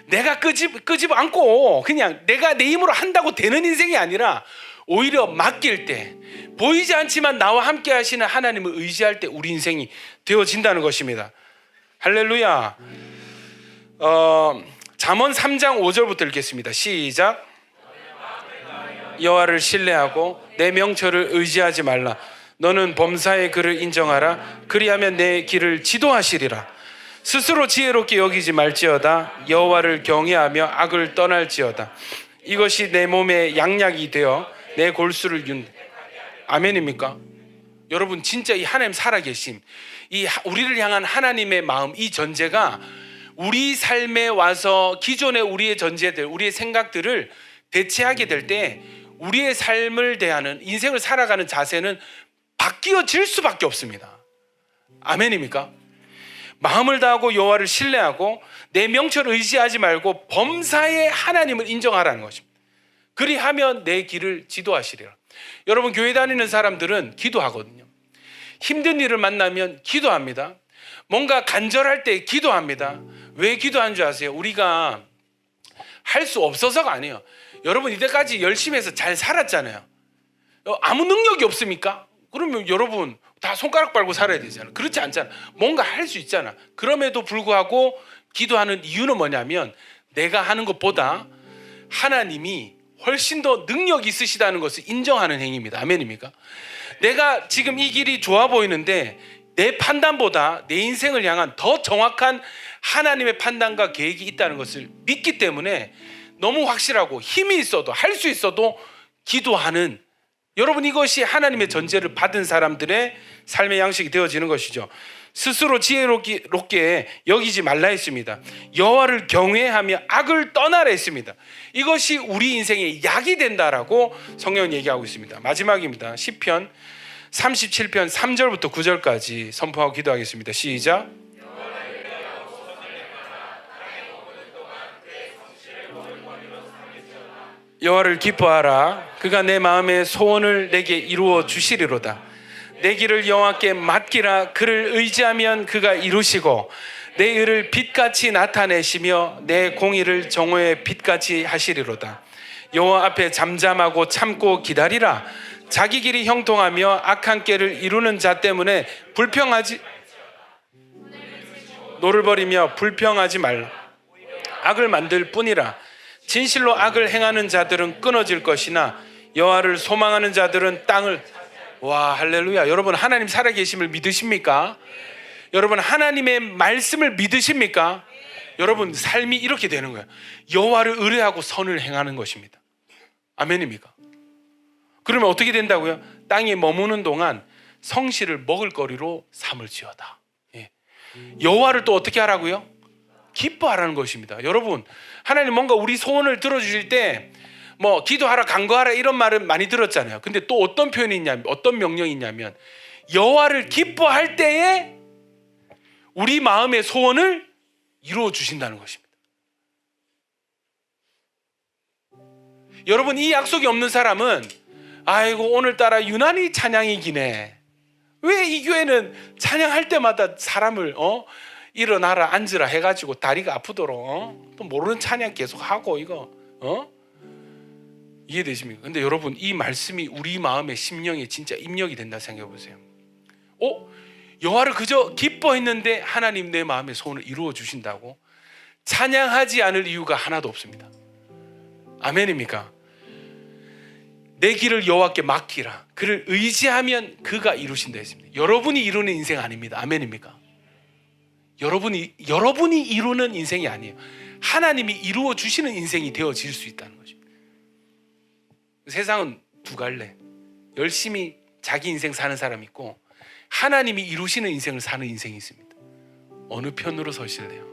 내가 끄집 안고 그냥 내가 내 힘으로 한다고 되는 인생이 아니라 오히려 맡길 때 보이지 않지만 나와 함께 하시는 하나님을 의지할 때 우리 인생이 되어진다는 것입니다. 할렐루야. 잠언 3장 5절부터 읽겠습니다. 시작. 여호와를 신뢰하고 내 명철을 의지하지 말라. 너는 범사의 그를 인정하라. 그리하면 내 길을 지도하시리라. 스스로 지혜롭게 여기지 말지어다. 여호와를 경외하며 악을 떠날지어다. 이것이 내 몸에 양약이 되어 내 골수를 윤. 아멘입니까? 여러분 진짜 이 하나님 살아계심, 이 우리를 향한 하나님의 마음, 이 전제가 우리 삶에 와서 기존의 우리의 전제들, 우리의 생각들을 대체하게 될 때 우리의 삶을 대하는, 인생을 살아가는 자세는 바뀌어질 수밖에 없습니다. 아멘입니까? 마음을 다하고 여호와를 신뢰하고 내 명철을 의지하지 말고 범사의 하나님을 인정하라는 것입니다. 그리하면 내 길을 지도하시리라. 여러분 교회 다니는 사람들은 기도하거든요. 힘든 일을 만나면 기도합니다. 뭔가 간절할 때 기도합니다. 왜 기도하는 줄 아세요? 우리가 할 수 없어서가 아니에요. 여러분 이때까지 열심히 해서 잘 살았잖아요. 아무 능력이 없습니까? 그러면 여러분 다 손가락 빨고 살아야 되잖아요. 그렇지 않잖아. 뭔가 할 수 있잖아. 그럼에도 불구하고 기도하는 이유는 뭐냐면 내가 하는 것보다 하나님이 훨씬 더 능력이 있으시다는 것을 인정하는 행위입니다. 아멘입니까? 내가 지금 이 길이 좋아 보이는데 내 판단보다 내 인생을 향한 더 정확한 하나님의 판단과 계획이 있다는 것을 믿기 때문에 너무 확실하고 힘이 있어도 할 수 있어도 기도하는, 여러분 이것이 하나님의 전제를 받은 사람들의 삶의 양식이 되어지는 것이죠. 스스로 지혜롭게 여기지 말라 했습니다. 여호와를 경외하며 악을 떠나라 했습니다. 이것이 우리 인생의 약이 된다라고 성경은 얘기하고 있습니다. 마지막입니다. 시편 37편 3절부터 9절까지 선포하고 기도하겠습니다. 시작. 여호와를 기뻐하라. 그가 내 마음의 소원을 내게 이루어 주시리로다. 내 길을 여호와께 맡기라. 그를 의지하면 그가 이루시고 내 의를 빛같이 나타내시며 내 공의를 정오의 빛같이 하시리로다. 여호와 앞에 잠잠하고 참고 기다리라. 자기 길이 형통하며 악한 꾀를 이루는 자 때문에 노를 버리며 불평하지 말라. 악을 만들 뿐이라. 진실로 악을 행하는 자들은 끊어질 것이나 여호와를 소망하는 자들은 땅을. 와, 할렐루야. 여러분 하나님 살아계심을 믿으십니까? 여러분 하나님의 말씀을 믿으십니까? 여러분 삶이 이렇게 되는 거예요. 여호와를 의뢰하고 선을 행하는 것입니다. 아멘입니까? 그러면 어떻게 된다고요? 땅에 머무는 동안 성실을 먹을거리로 삼을지어다. 예. 여호와를 또 어떻게 하라고요? 기뻐하라는 것입니다. 여러분 하나님 뭔가 우리 소원을 들어주실 때 뭐 기도하라 간구하라 이런 말은 많이 들었잖아요. 근데 또 어떤 표현이 있냐면, 어떤 명령이 있냐면 여호와를 기뻐할 때에 우리 마음의 소원을 이루어 주신다는 것입니다. 여러분 이 약속이 없는 사람은 아이고 오늘따라 유난히 찬양이 기네. 왜 이 교회는 찬양할 때마다 사람을 일어나라 앉으라 해가지고 다리가 아프도록 또 모르는 찬양 계속 하고 이거 이해되십니까? 근데 여러분 이 말씀이 우리 마음의 심령에 진짜 입력이 된다 생각해 보세요. 여호와를 그저 기뻐했는데 하나님 내 마음의 소원을 이루어 주신다고 찬양하지 않을 이유가 하나도 없습니다. 아멘입니까? 내 길을 여호와께 맡기라. 그를 의지하면 그가 이루신다 했습니다. 여러분이 이루는 인생 아닙니다. 아멘입니까? 여러분이 이루는 인생이 아니에요. 하나님이 이루어 주시는 인생이 되어질 수 있다는 것입니다. 세상은 두 갈래. 열심히 자기 인생 사는 사람이 있고 하나님이 이루시는 인생을 사는 인생이 있습니다. 어느 편으로 서실래요?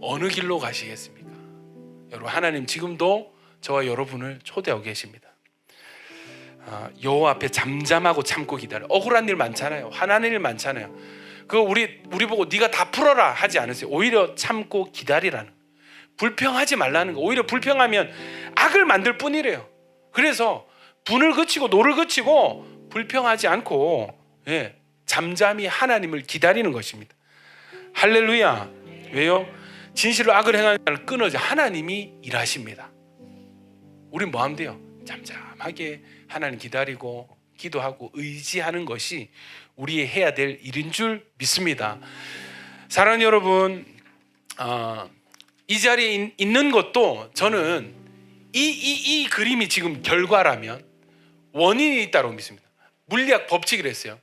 어느 길로 가시겠습니까? 여러분 하나님 지금도 저와 여러분을 초대하고 계십니다. 여호와 앞에 잠잠하고 참고 기다려. 억울한 일 많잖아요. 화나는 일 많잖아요. 그거 우리 보고 네가 다 풀어라 하지 않으세요. 오히려 참고 기다리라는, 불평하지 말라는 거. 오히려 불평하면 악을 만들 뿐이래요. 그래서 분을 그치고 노를 그치고 불평하지 않고 잠잠히 하나님을 기다리는 것입니다. 할렐루야. 왜요? 진실로 악을 행하는 자를 끊어지 하나님이 일하십니다. 우린 뭐 하면 돼요? 잠잠하게 하나님 기다리고 기도하고 의지하는 것이 우리의 해야 될 일인 줄 믿습니다. 사랑하는 여러분, 이 자리에 있는 것도 저는 이 그림이 지금 결과라면 원인이 있다고 믿습니다. 물리학 법칙이라 했어요.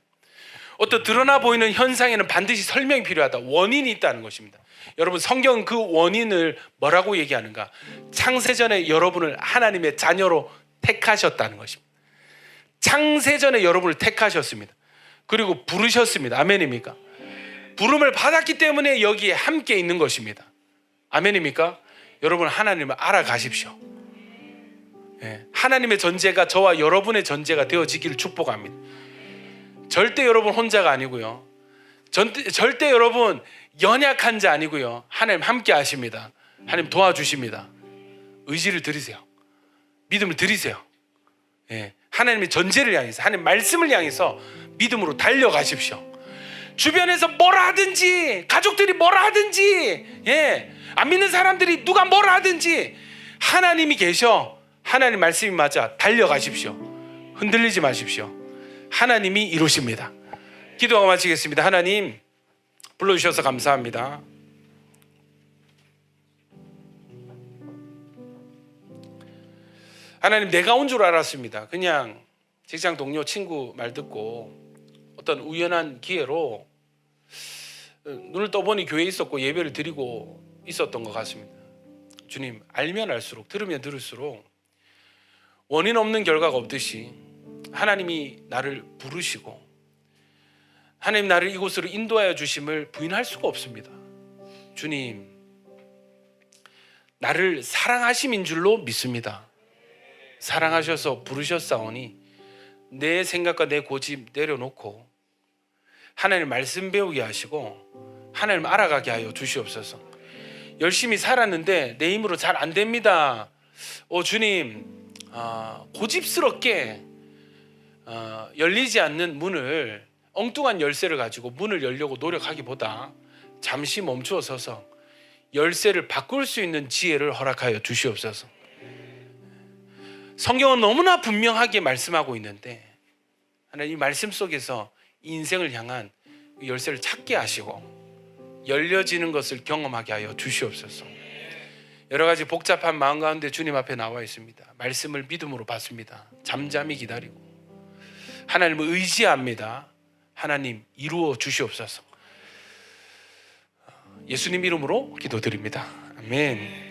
어떤 드러나 보이는 현상에는 반드시 설명이 필요하다. 원인이 있다는 것입니다. 여러분, 성경은 그 원인을 뭐라고 얘기하는가? 창세전에 여러분을 하나님의 자녀로 택하셨다는 것입니다. 창세전에 여러분을 택하셨습니다. 그리고 부르셨습니다. 아멘입니까? 부름을 받았기 때문에 여기에 함께 있는 것입니다. 아멘입니까? 여러분, 하나님을 알아가십시오. 하나님의 전제가 저와 여러분의 전제가 되어지기를 축복합니다. 절대 여러분 혼자가 아니고요. 절대 여러분 연약한 자 아니고요. 하나님 함께 하십니다. 하나님 도와주십니다. 의지를 드리세요. 믿음을 드리세요. 하나님의 전제를 향해서, 하나님 말씀을 향해서 믿음으로 달려가십시오. 주변에서 뭐라 하든지, 가족들이 뭐라 하든지, 안 믿는 사람들이 누가 뭐라 하든지, 하나님이 계셔. 하나님 말씀이 맞아. 달려가십시오. 흔들리지 마십시오. 하나님이 이루십니다. 기도하고 마치겠습니다. 하나님, 불러주셔서 감사합니다. 하나님, 내가 온 줄 알았습니다. 그냥 직장 동료 친구 말 듣고 어떤 우연한 기회로 눈을 떠보니 교회에 있었고 예배를 드리고 있었던 것 같습니다. 주님, 알면 알수록, 들으면 들을수록 원인 없는 결과가 없듯이 하나님이 나를 부르시고 하나님 나를 이곳으로 인도하여 주심을 부인할 수가 없습니다. 주님, 나를 사랑하심인 줄로 믿습니다. 사랑하셔서 부르셨사오니 내 생각과 내 고집 내려놓고 하나님 말씀 배우게 하시고 하나님 알아가게 하여 주시옵소서. 열심히 살았는데 내 힘으로 잘 안 됩니다. 주님, 고집스럽게 열리지 않는 문을, 엉뚱한 열쇠를 가지고 문을 열려고 노력하기보다 잠시 멈추어 서서 열쇠를 바꿀 수 있는 지혜를 허락하여 주시옵소서. 성경은 너무나 분명하게 말씀하고 있는데 하나님, 이 말씀 속에서 인생을 향한 열쇠를 찾게 하시고 열려지는 것을 경험하게 하여 주시옵소서. 여러 가지 복잡한 마음 가운데 주님 앞에 나와 있습니다. 말씀을 믿음으로 받습니다. 잠잠히 기다리고 하나님을 의지합니다. 하나님, 이루어 주시옵소서. 예수님 이름으로 기도드립니다. 아멘.